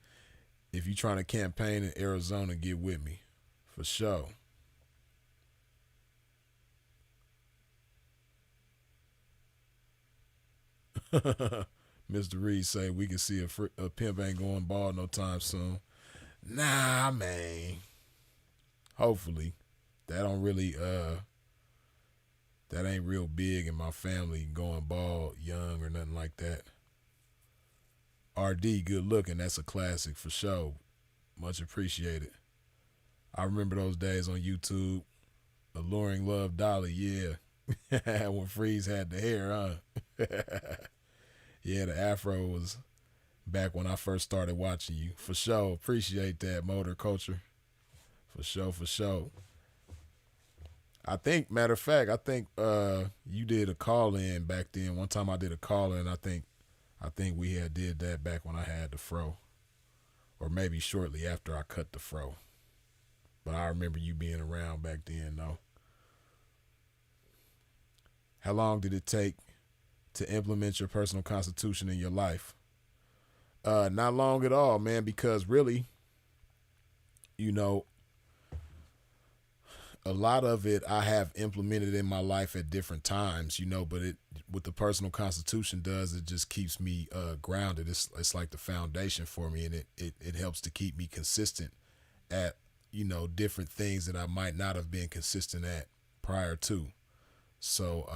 If you trying to campaign in Arizona, get with me. For sure. Mr. Reed say we can see a pimp ain't going bald no time soon. Nah, man. Hopefully. That don't really that ain't real big in my family, going bald young or nothing like that. RD, good looking. That's a classic for sure. Much appreciated. I remember those days on YouTube. Alluring Love Dolly, yeah. When Freeze had the hair, huh? Yeah, the afro was back when I first started watching you. For sure. Appreciate that, Motor Culture. For sure, for sure. I think, matter of fact, you did a call in back then. One time I did a call in. I think we had did that back when I had the fro, or maybe shortly after I cut the fro. But I remember you being around back then, though. How long did it take to implement your personal constitution in your life? Not long at all, man, because really, a lot of it I have implemented in my life at different times, but what the personal constitution does, it just keeps me grounded. It's like the foundation for me, and it helps to keep me consistent at, different things that I might not have been consistent at prior to. So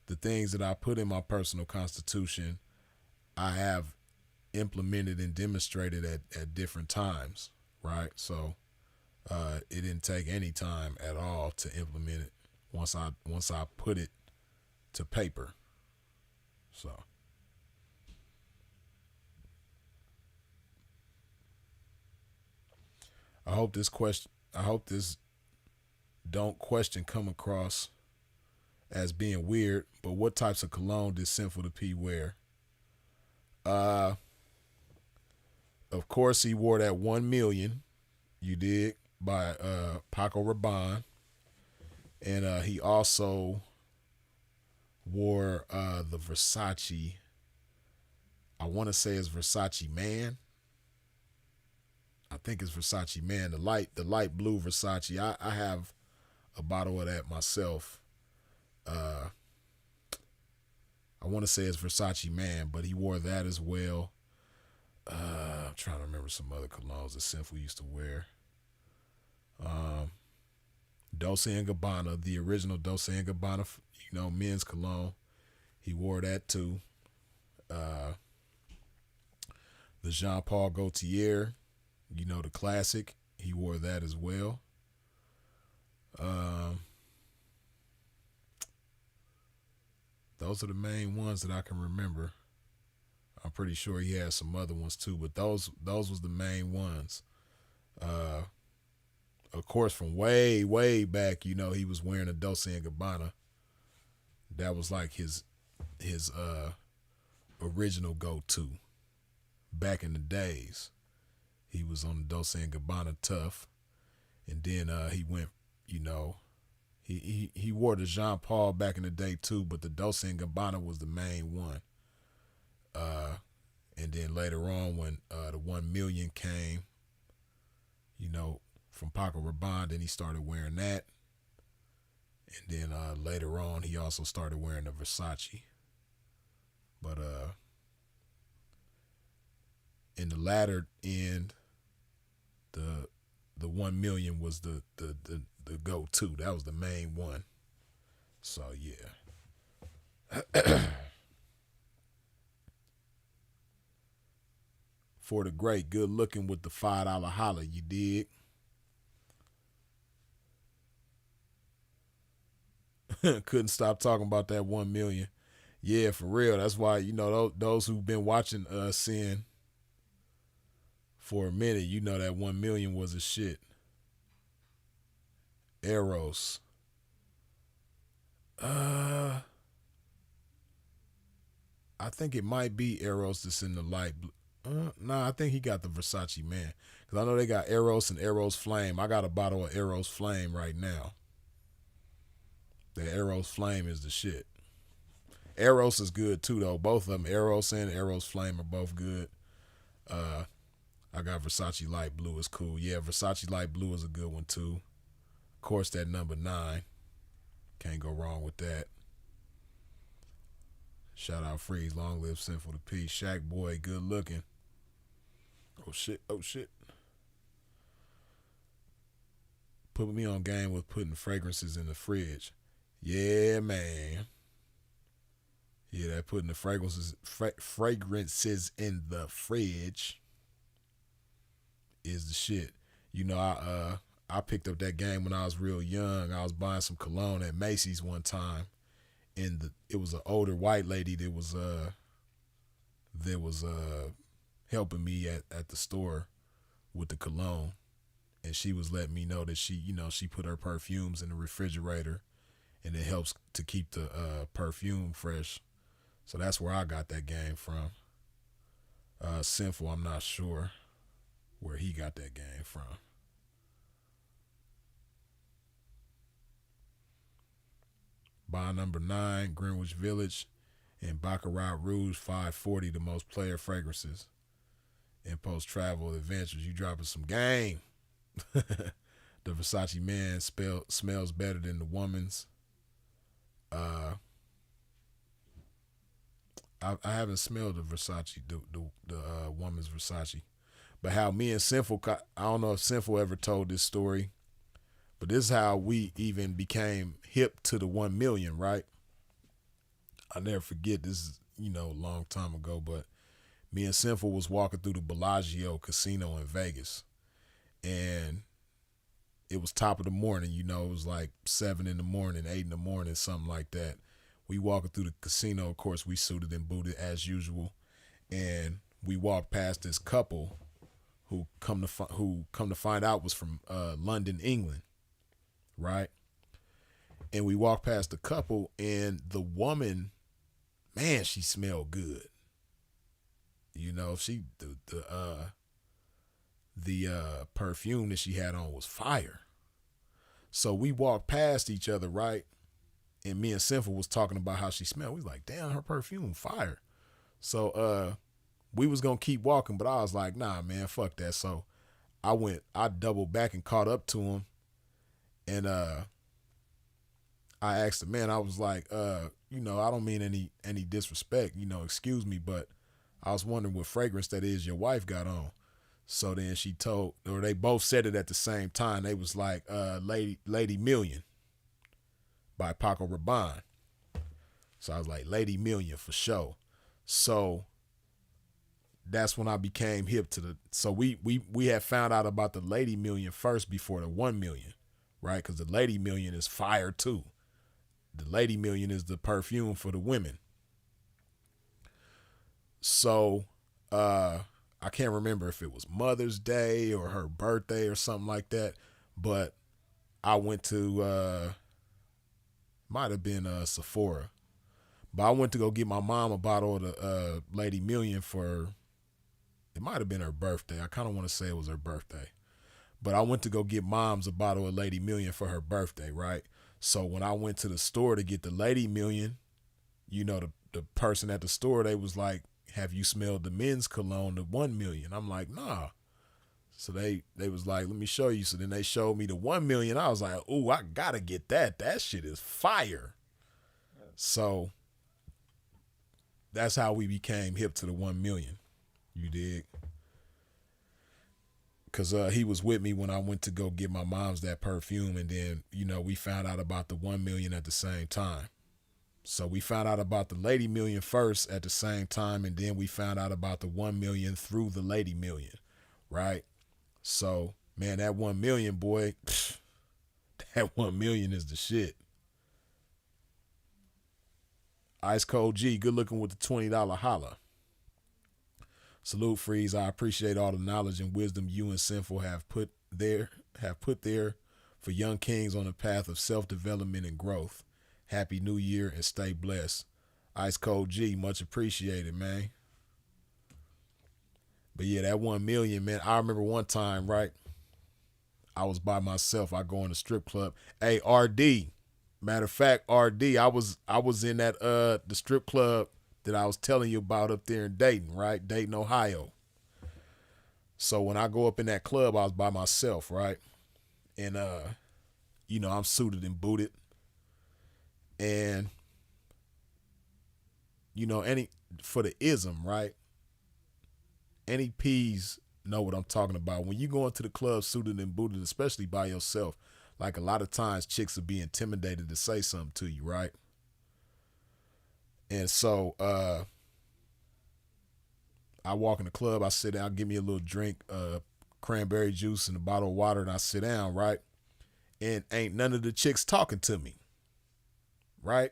the things that I put in my personal constitution, I have implemented and demonstrated at different times, right? So it didn't take any time at all to implement it once I put it to paper. So I hope this don't question come across as being weird, but what types of cologne did Sinful to P wear? Of course he wore that 1 million, you dig, by Paco Rabanne. And he also wore the Versace, I want to say it's Versace Man. I think it's Versace Man, the light blue Versace. I have a bottle of that myself. I want to say it's Versace Man, but he wore that as well. I'm trying to remember some other colognes that Sinful used to wear. Dolce & Gabbana, the original Dolce & Gabbana, men's cologne. He wore that too. The Jean Paul Gaultier, the classic. He wore that as well. Those are the main ones that I can remember. I'm pretty sure he had some other ones too, but those was the main ones. Of course, from way, way back, he was wearing a Dolce & Gabbana. That was like his original go-to. Back in the days, he was on the Dolce & Gabbana Tough. And then he went, he wore the Jean Paul back in the day too, but the Dolce & Gabbana was the main one. And then later on when the 1 million came, from Paco Rabanne, then he started wearing that. And then later on, he also started wearing the Versace. But in the latter end, the the 1 million was the go to. That was the main one. So yeah. For the great, good looking with the $5 holler, you dig? Couldn't stop talking about that 1 million. Yeah, for real. That's why those who've been watching Sin for a minute, that 1 million was a shit. Eros. Uh, I think it might be Eros that's in the light blue. Nah, I think he got the Versace man. Cause I know they got Eros and Eros Flame. I got a bottle of Eros Flame right now. The Eros Flame is the shit. Eros is good too though. Both of them, Eros and Eros Flame, are both good. Uh, I got Versace Light Blue is cool. Yeah, Versace Light Blue is a good one too. Of course, that number 9. Can't go wrong with that. Shout out Freeze, long live Sinful to Peace. Shaq Boy, good looking. Oh shit, oh shit. Put me on game with putting fragrances in the fridge. Yeah, man. Yeah, that putting the fragrances in the fridge is the shit. I picked up that game when I was real young. I was buying some cologne at Macy's one time, and it was an older white lady that was helping me at the store with the cologne, and she was letting me know that she put her perfumes in the refrigerator, and it helps to keep the perfume fresh. So that's where I got that game from. Sinful, I'm not sure where he got that game from. By number 9, Greenwich Village, and Baccarat Rouge 540, the most player fragrances. In post travel adventures, you dropping some game. The Versace man smells better than the woman's. Uh, I haven't smelled the Versace, the woman's Versace, but how me and Sinful, I don't know if Sinful ever told this story, but this is how we even became hip to the 1 million, right? I never forget. This is a long time ago, but me and Sinful was walking through the Bellagio Casino in Vegas, and it was top of the morning. It was like 7 in the morning, 8 in the morning, something like that. We walking through the casino. Of course, we suited and booted as usual, and we walked past this couple who come to find out was from London, England, right? And we walked past the couple, and the woman, man, she smelled good. She the perfume that she had on was fire. So we walked past each other, right? And me and Sinful was talking about how she smelled. We was like, damn, her perfume fire. So we was gonna keep walking, but I was like, nah, man, fuck that. So I doubled back and caught up to him, and I asked the man, I was like, I don't mean any disrespect, excuse me, but I was wondering what fragrance that is your wife got on. So then they both said it at the same time. They was like, Lady Million by Paco Rabanne. So I was like, Lady Million for sure. So that's when I became hip to so we had found out about the Lady Million first before the 1 million, right? Because the Lady Million is fire too. The Lady Million is the perfume for the women. So I can't remember if it was Mother's Day or her birthday or something like that, but I went to might have been Sephora, but I went to go get my mom a bottle of the Lady Million for, it might have been her birthday. I kind of want to say it was her birthday, but I went to go get mom's a bottle of Lady Million for her birthday, right? So when I went to the store to get the Lady Million, the person at the store, they was like, have you smelled the men's cologne, the 1 million? I'm like, nah. So they was like, let me show you. So then they showed me the 1 million. I was like, ooh, I gotta get that. That shit is fire. So that's how we became hip to the 1 million. You dig? Cause he was with me when I went to go get my mom's that perfume, and then we found out about the 1 million at the same time. So we found out about the Lady Million first at the same time, and then we found out about the 1 million through the Lady Million, right? So man, that 1 million, boy, that 1 million is the shit. Ice Cold G, good looking with the $20 holla. Salute, Freeze. I appreciate all the knowledge and wisdom you and Sinful have put there for young kings on the path of self-development and growth. Happy New Year and stay blessed. Ice Cold G, much appreciated, man. But yeah, that 1 million, man. I remember one time, right? I was by myself. I go in the strip club. Hey, RD. Matter of fact, RD, I was in that the strip club that I was telling you about up there in Dayton, right? Dayton, Ohio. So when I go up in that club, I was by myself, right? And I'm suited and booted. And any for the ism, right? Any P's know what I'm talking about. When you go into the club suited and booted, especially by yourself, like a lot of times chicks will be intimidated to say something to you, right? And so I walk in the club, I sit down, give me a little drink, cranberry juice and a bottle of water, and I sit down, right? And ain't none of the chicks talking to me, right?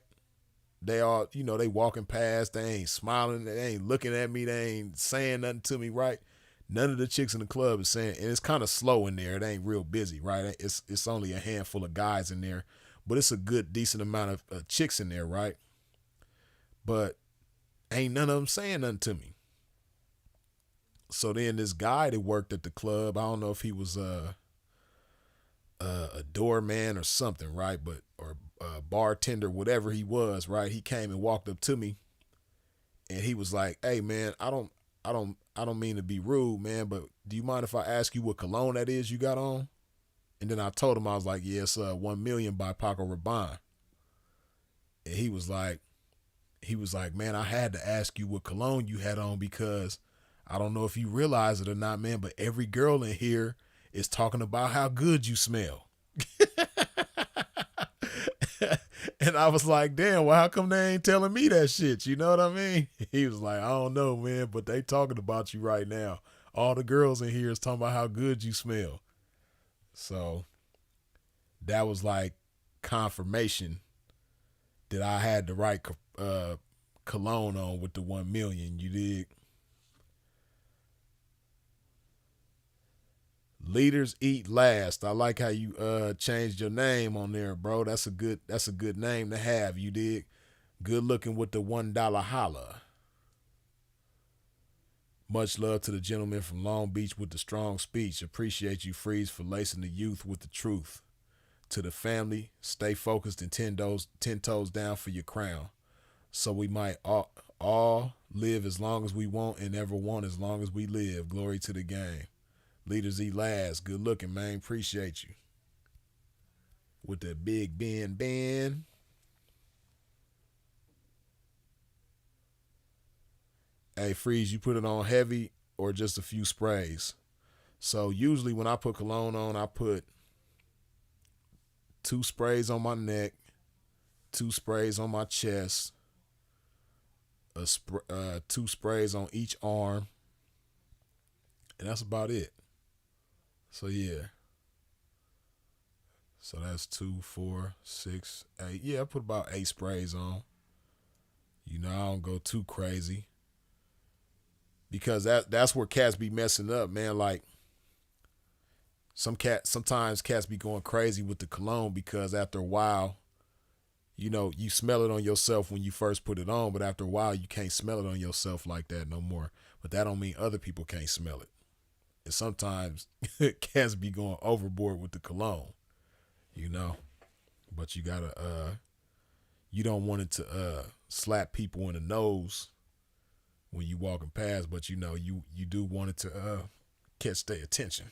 They all, they walking past, they ain't smiling, they ain't looking at me, they ain't saying nothing to me, right? None of the chicks in the club is saying, and it's kind of slow in there. It ain't real busy, right? It's only a handful of guys in there, but it's a good, decent amount of chicks in there, right? But ain't none of them saying nothing to me. So then this guy that worked at the club, I don't know if he was a doorman or something, right? But or a bartender, whatever he was, right? He came and walked up to me, and he was like, "Hey, man, I don't mean to be rude, man, but do you mind if I ask you what cologne that is you got on?" And then I told him, I was like, "Yeah, it's 1 million by Paco Rabanne." And he was like, "Man, I had to ask you what cologne you had on because I don't know if you realize it or not, man, but every girl in here is talking about how good you smell." And I was like, damn, well, how come they ain't telling me that shit? You know what I mean? He was like, I don't know, man, but they talking about you right now. All the girls in here is talking about how good you smell. So that was like confirmation that I had the right cologne on with the 1 million. You dig? Leaders eat last. I like how you changed your name on there, bro. That's a good name to have. You dig? Good looking with the $1 holla. Much love to the gentleman from Long Beach with the strong speech. Appreciate you, Freeze, for lacing the youth with the truth. To the family, stay focused and 10 toes down for your crown. So we might all live as long as we want and never want as long as we live. Glory to the game. Leaders eat last. Good looking, man. Appreciate you. With the big Ben. Hey, Freeze, you put it on heavy or just a few sprays? So usually when I put cologne on, I put 2 sprays on my neck, 2 sprays on my chest, 2 sprays on each arm, and that's about it. So yeah. So that's 2, 4, 6, 8. Yeah, I put about 8 sprays on. I don't go too crazy. Because that's where cats be messing up, man. Like sometimes cats be going crazy with the cologne because after a while, you smell it on yourself when you first put it on, but after a while you can't smell it on yourself like that no more. But that don't mean other people can't smell it. And sometimes cats be going overboard with the cologne, But you gotta you don't want it to slap people in the nose when you walking past, but you do want it to catch their attention.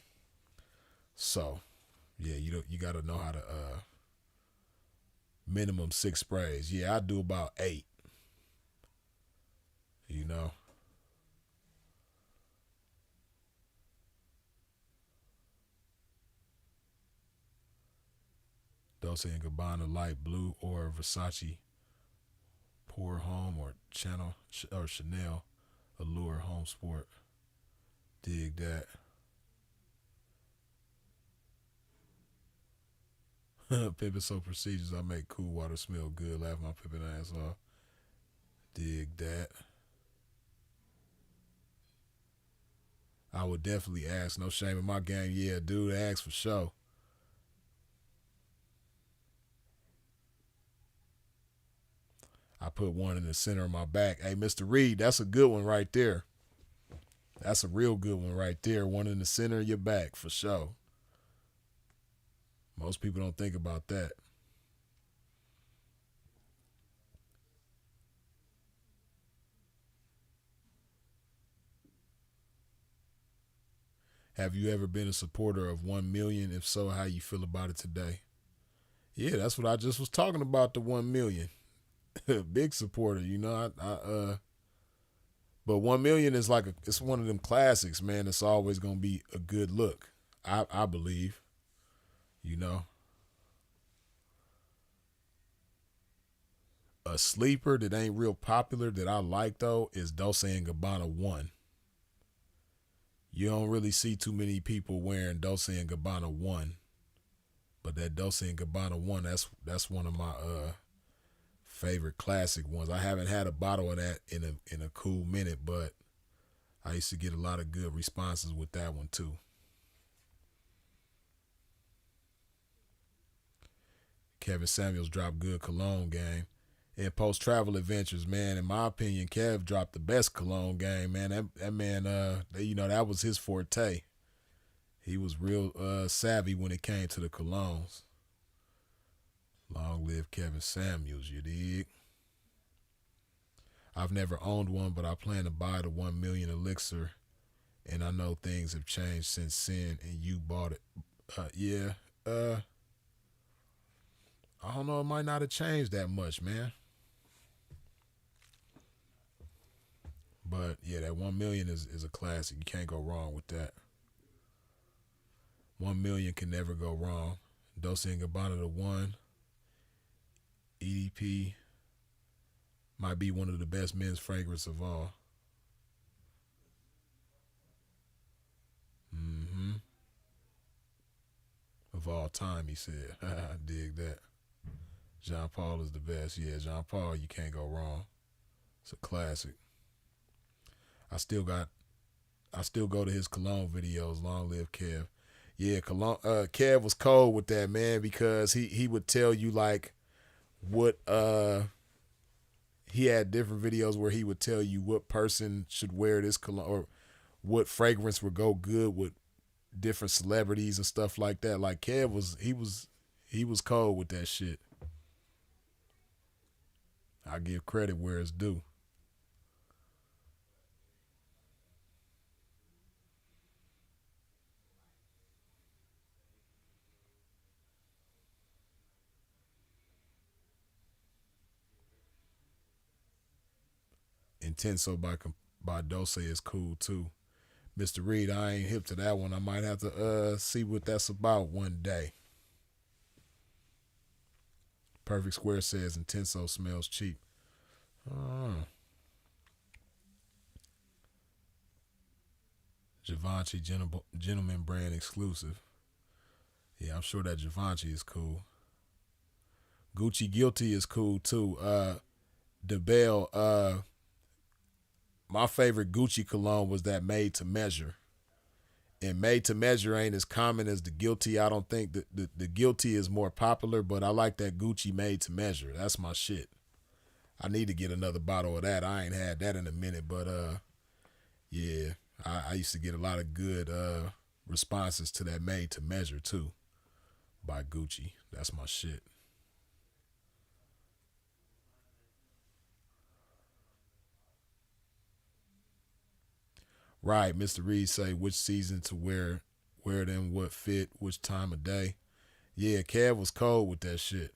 So, yeah, you got to know how to minimum 6 sprays. Yeah, I do about 8. You know, Dolce and Gabbana light blue or Versace pour home or Channel or Chanel allure home sport. Dig that. Pimpin' so procedures I make cool water smell good. Laugh my pimpin' ass off. Dig that. I would definitely ask. No shame in my game. Yeah, dude, ask for sure. I put one in the center of my back. Hey, Mr. Reed, that's a good one right there. That's a real good one right there. One in the center of your back for sure. Most people don't think about that. Have you ever been a supporter of 1 million? If so, how you feel about it today? Yeah, that's what I just was talking about, the 1 million. Big supporter, you know. But 1 million is like it's one of them classics, man. It's always gonna be a good look. I believe, you know. A sleeper that ain't real popular that I like though is Dolce and Gabbana 1. You don't really see too many people wearing Dolce and Gabbana 1. But that Dolce and Gabbana 1, that's one of my favorite classic ones. I haven't had a bottle of that in a cool minute, but I used to get a lot of good responses with that one too. Kevin Samuels dropped good cologne game. In post travel adventures, man, in my opinion, Kev dropped the best cologne game, man. That man, that was his forte. He was real savvy when it came to the colognes. Long live Kevin Samuels, you dig? I've never owned one, but I plan to buy the 1 million elixir, and I know things have changed since Sin and you bought it. Yeah, I don't know. It might not have changed that much, man. But yeah, that 1 million is a classic. You can't go wrong with that. 1 million can never go wrong. Dolce and Gabbana the 1. EDP might be one of the best men's fragrance of all. Mm-hmm. Of all time, he said. I dig that. Jean Paul is the best. Yeah, Jean Paul, you can't go wrong. It's a classic. I still got I still go to his cologne videos. Long live Kev. Yeah, cologne. Kev was cold with that, man, because he would tell you like what he had different videos where he would tell you what person should wear this cologne or what fragrance would go good with different celebrities and stuff like that. Like Kev was cold with that shit. I give credit where it's due. Intenso by Dose is cool too. Mr. Reed, I ain't hip to that one. I might have to see what that's about one day. Perfect Square says Intenso smells cheap. Oh. Givenchy Gentleman brand exclusive. Yeah, I'm sure that Givenchy is cool. Gucci Guilty is cool too. DeBelle, my favorite Gucci cologne was that Made to Measure. And Made to Measure ain't as common as the Guilty. I don't think the Guilty is more popular, but I like that Gucci Made to Measure. That's my shit. I need to get another bottle of that. I ain't had that in a minute, but yeah, I used to get a lot of good responses to that Made to Measure too by Gucci. That's my shit. Right, Mr. Reed say which season to wear them, what fit, which time of day. Yeah, Kev was cold with that shit.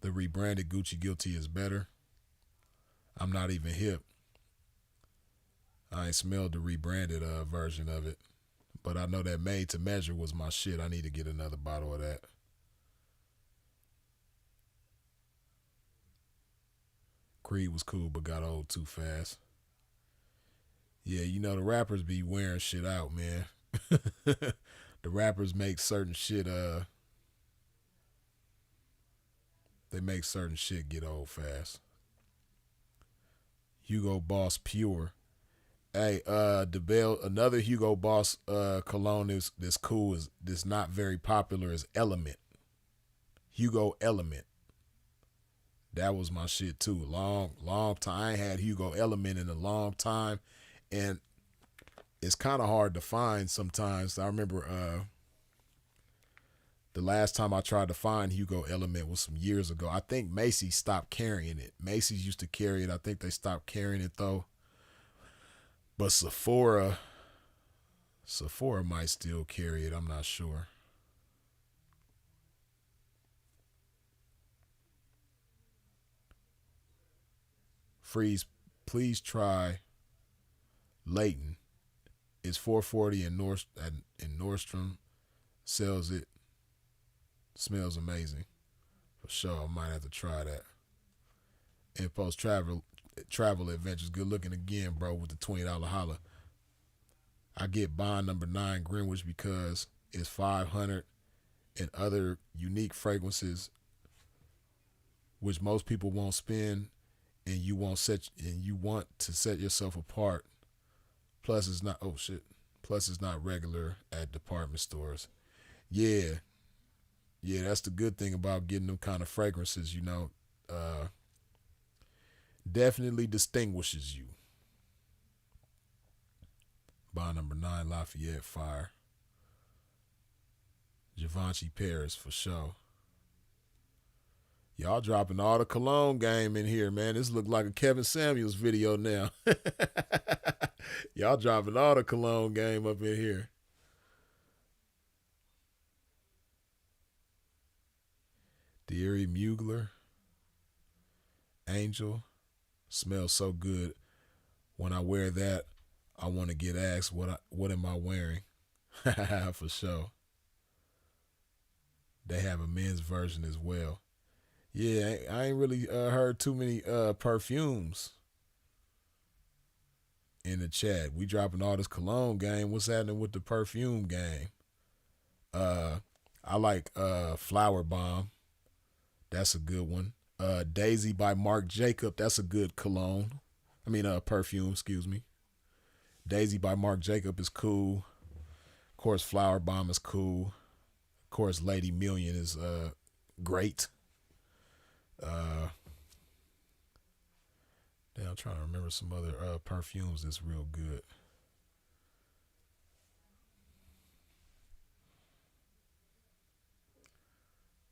The rebranded Gucci Guilty is better. I'm not even hip. I ain't smelled the rebranded version of it. But I know that made to measure was my shit. I need to get another bottle of that. Creed was cool but got old too fast. Yeah, you know the rappers be wearing shit out, man. The rappers make certain shit they make certain shit get old fast. Hugo Boss Pure. Hey, another Hugo Boss cologne is this cool is this not very popular is Element. Hugo Element. That was my shit too. Long time. I ain't had Hugo Element in a long time, and it's kind of hard to find sometimes. I remember the last time I tried to find Hugo Element was some years ago. I think Macy's stopped carrying it. Macy's used to carry it. I think they stopped carrying it though. But Sephora might still carry it. I'm not sure. Freeze, please try Leighton. It's 440 in Nordstrom. Sells it. Smells amazing. For sure, I might have to try that. And post travel adventures. Good looking again, bro, with the $20 holla. I get bond number 9 Greenwich because it's 500 and other unique fragrances which most people won't spend and you want to set yourself apart. Plus it's not oh shit. Plus it's not regular at department stores. Yeah. Yeah, that's the good thing about getting them kind of fragrances, you know. Uh Definitely distinguishes you. Bond number 9 Lafayette Fire. Givenchy Paris for sure. Y'all dropping all the cologne game in here, man. This look like a Kevin Samuels video now. Y'all dropping all the cologne game up in here. Deary Mugler. Angel. Smells so good. When I wear that, I want to get asked what am I wearing? For sure. They have a men's version as well. Yeah, I ain't really heard too many perfumes in the chat. We dropping all this cologne game. What's happening with the perfume game? Uh, I like Flower Bomb. That's a good one. Daisy by Marc Jacob. That's a good cologne. I mean, perfume. Excuse me. Daisy by Marc Jacob is cool. Of course, Flower Bomb is cool. Of course, Lady Million is great. Damn, I'm trying to remember some other perfumes that's real good.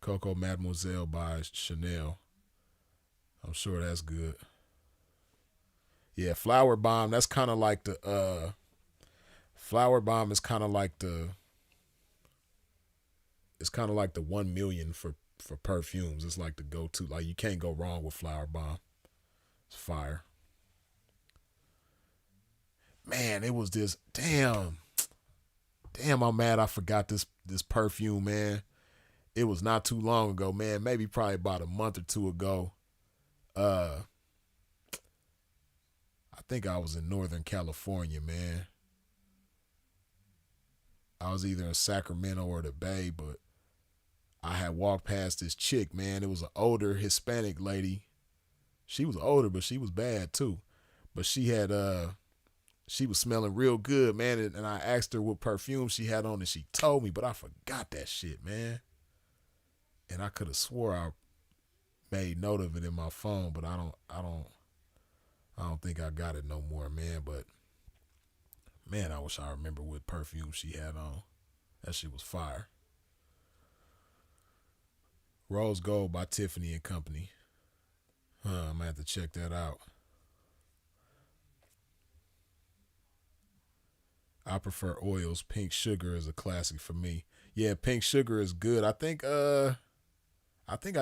Coco Mademoiselle by Chanel. I'm sure that's good. Yeah, Flower Bomb. That's kind of like the Flower Bomb is kind of like the. It's kind of like the 1 million for perfumes. It's like the go to. Like you can't go wrong with Flower Bomb. It's fire. Man, it was this damn. I'm mad I forgot this perfume, man. It was not too long ago, man. Maybe probably about a month or two ago. Uh, I think I was in Northern California, man. I was either in Sacramento or the Bay, but I had walked past this chick, man. It was an older Hispanic lady. She was older, but she was bad too. But she was smelling real good, man. And I asked her what perfume she had on, and she told me, but I forgot that shit, man. And I could have swore I made note of it in my phone, but I don't think I got it no more, man. But man, I wish I remember what perfume she had on. That shit was fire. Rose Gold by Tiffany and Company. I'm gonna have to check that out. I prefer oils. Pink sugar is a classic for me. Yeah, pink sugar is good. I think I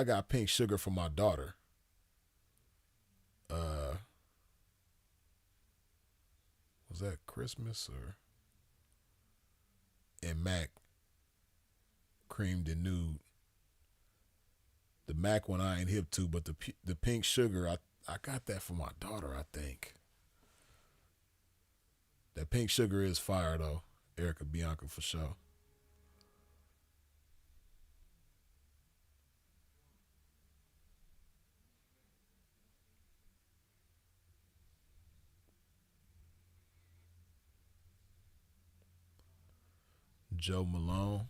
got pink sugar for my daughter. Uh was that Christmas or and Mac creamed and nude. The Mac one I ain't hip to, but the pink sugar I got that for my daughter. I think that pink sugar is fire though. Erica Bianca for sure. Joe Malone,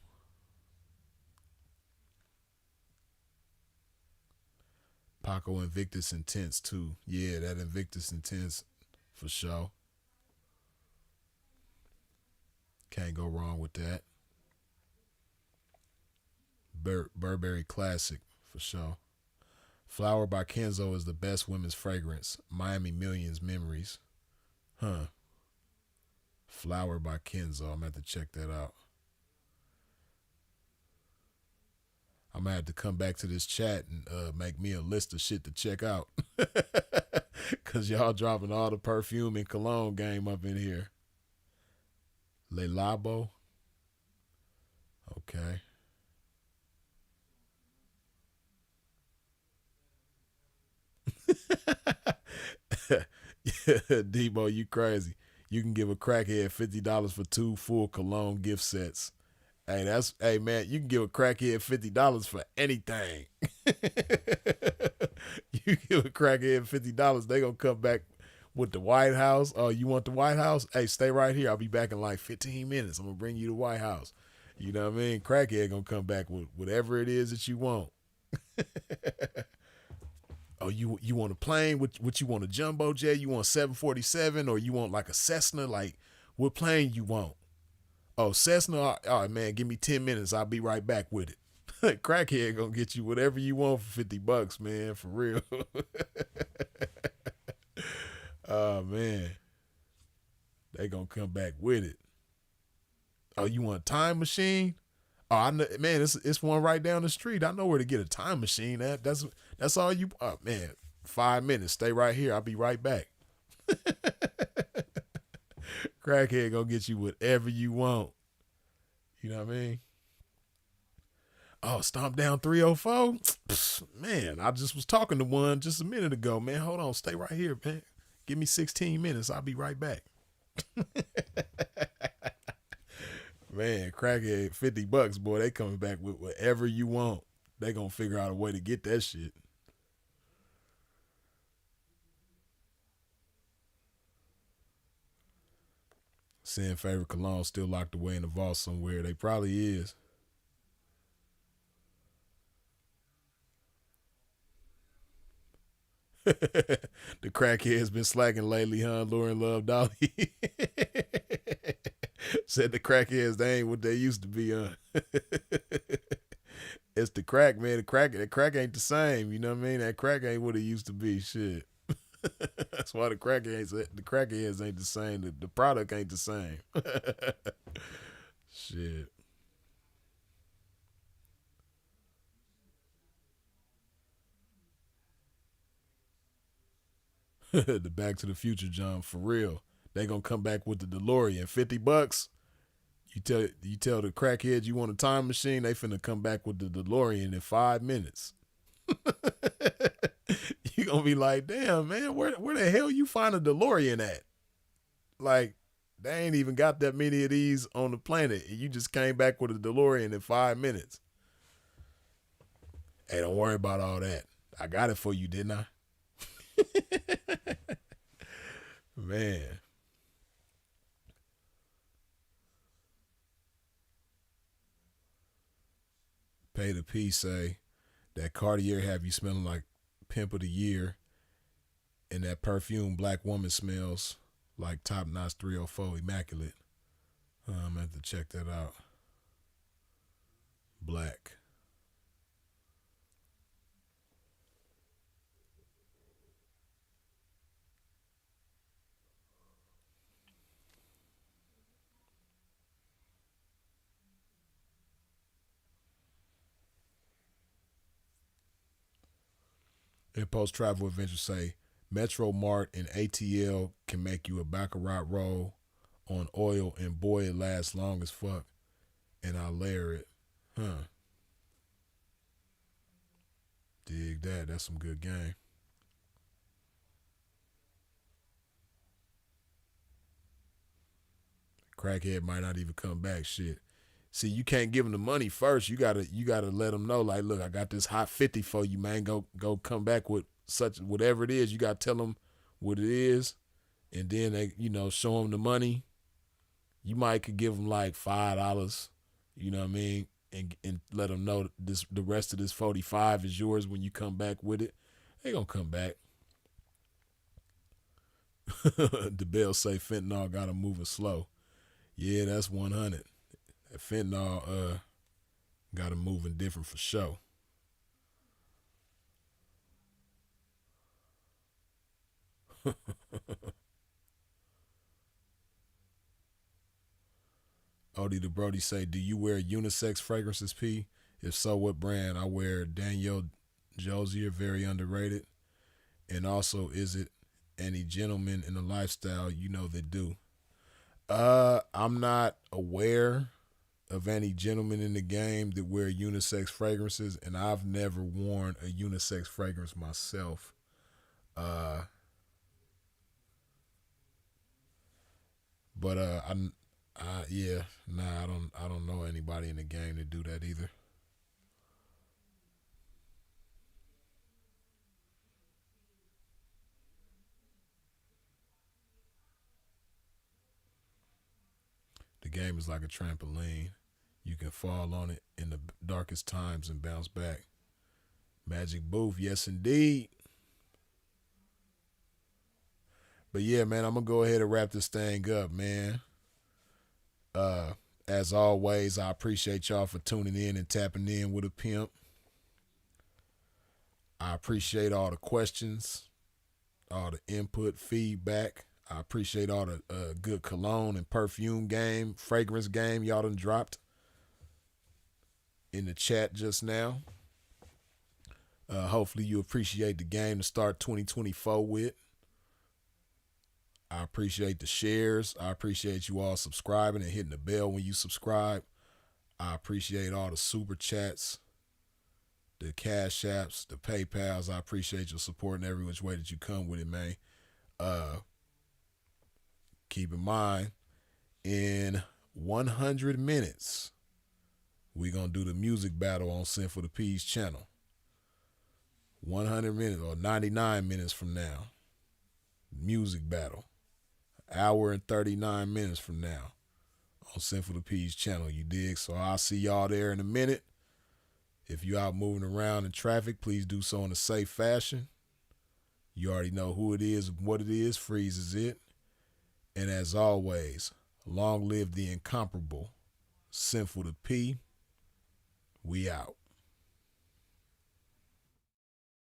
Paco Invictus Intense too. Yeah, that Invictus Intense for sure. Can't go wrong with that. Burberry Classic for sure. Flower by Kenzo is the best women's fragrance. Miami Millions Memories. Huh. Flower by Kenzo. I'm gonna have to check that out. I'm gonna have to come back to this chat and make me a list of shit to check out. Cause y'all dropping all the perfume and cologne game up in here. Le Labo. Okay. Yeah, Debo, you crazy. You can give a crackhead $50 for two full cologne gift sets. Hey man, you can give a crackhead $50 for anything. You give a crackhead $50, they gonna come back with the White House. Oh, you want the White House? Hey, stay right here. I'll be back in like 15 minutes. I'm gonna bring you the White House. You know what I mean? Crackhead gonna come back with whatever it is that you want. Oh, you want a plane? What you want, a jumbo jet? You want 747 or you want like a Cessna? Like what plane you want? Oh, Cessna. All right, man. Give me 10 minutes. I'll be right back with it. Crackhead gonna get you whatever you want for $50, man. For real. Oh man, they gonna come back with it. Oh, you want a time machine? Oh, I know, man. It's one right down the street. I know where to get a time machine at. That's all you. Oh man, 5 minutes. Stay right here. I'll be right back. Crackhead gonna get you whatever you want. You know what I mean? Oh, stomp down 304? Man, I just was talking to one just a minute ago, man. Hold on, stay right here, man. Give me 16 minutes. I'll be right back. Man, crackhead, $50, boy. They coming back with whatever you want. They gonna figure out a way to get that shit. Saying favorite cologne still locked away in the vault somewhere. They probably is. The crackhead's been slacking lately, huh? Lauren Love Dolly. Said the crackheads, they ain't what they used to be, huh? It's the crack, man. The crack ain't the same. You know what I mean? That crack ain't what it used to be. Shit. That's why the crackheads ain't the same. The product ain't the same. Shit. The Back to the Future John, for real. They gonna come back with the DeLorean. $50. You tell the crackheads you want a time machine, they finna come back with the DeLorean in 5 minutes. You gonna be like, damn man, where the hell you find a DeLorean at? Like, they ain't even got that many of these on the planet, and you just came back with a DeLorean in 5 minutes. Hey, don't worry about all that. I got it for you, didn't I? Man, pay the P say that Cartier have you smelling like pimp of the year, and that perfume Black Woman smells like top notch 304 immaculate. I'm gonna have to check that out. Black. And Post Travel Adventure say Metro Mart and ATL can make you a baccarat roll on oil, and boy, it lasts long as fuck. And I layer it. Huh. Dig that. That's some good game. Crackhead might not even come back. Shit. See, you can't give him the money first. You gotta let him know. Like, look, I got this hot 50 for you, man. Go come back with such whatever it is. You gotta tell them what it is, and then they, show them the money. You might could give them like $5. You know what I mean, and let them know the rest of this 45 is yours when you come back with it. They gonna come back. The Bell say fentanyl got them moving slow. Yeah, that's 100. That fentanyl got them moving different for sure. Odie the Brody say, do you wear unisex fragrances, P? If so, what brand? I wear Danielle Josier, very underrated. And also, is it any gentlemen in the lifestyle you know that do? I'm not aware of any gentlemen in the game that wear unisex fragrances, and I've never worn a unisex fragrance myself. Uh, but yeah, nah, I don't know anybody in the game that do that either. The game is like a trampoline. You can fall on it in the darkest times and bounce back. Magic Booth, yes indeed. But yeah, man, I'm gonna go ahead and wrap this thing up, man. Uh, as always, I appreciate y'all for tuning in and tapping in with a pimp. I appreciate all the questions, all the input, feedback. I appreciate all the good cologne and perfume game, fragrance game y'all done dropped in the chat just now. Hopefully you appreciate the game to start 2024 with. I appreciate the shares. I appreciate you all subscribing and hitting the bell when you subscribe. I appreciate all the super chats, the cash apps, the PayPals. I appreciate your support in every which way that you come with it, man. Uh, Keep in mind, in 100 minutes, we're going to do the music battle on Sin for the Peas channel. 100 minutes or 99 minutes from now, music battle. Hour and 39 minutes from now on Sin for the Peas channel, you dig? So I'll see y'all there in a minute. If you out moving around in traffic, please do so in a safe fashion. You already know who it is, what it is. Freeze is it. And as always, long live the incomparable Sinful to P. We out.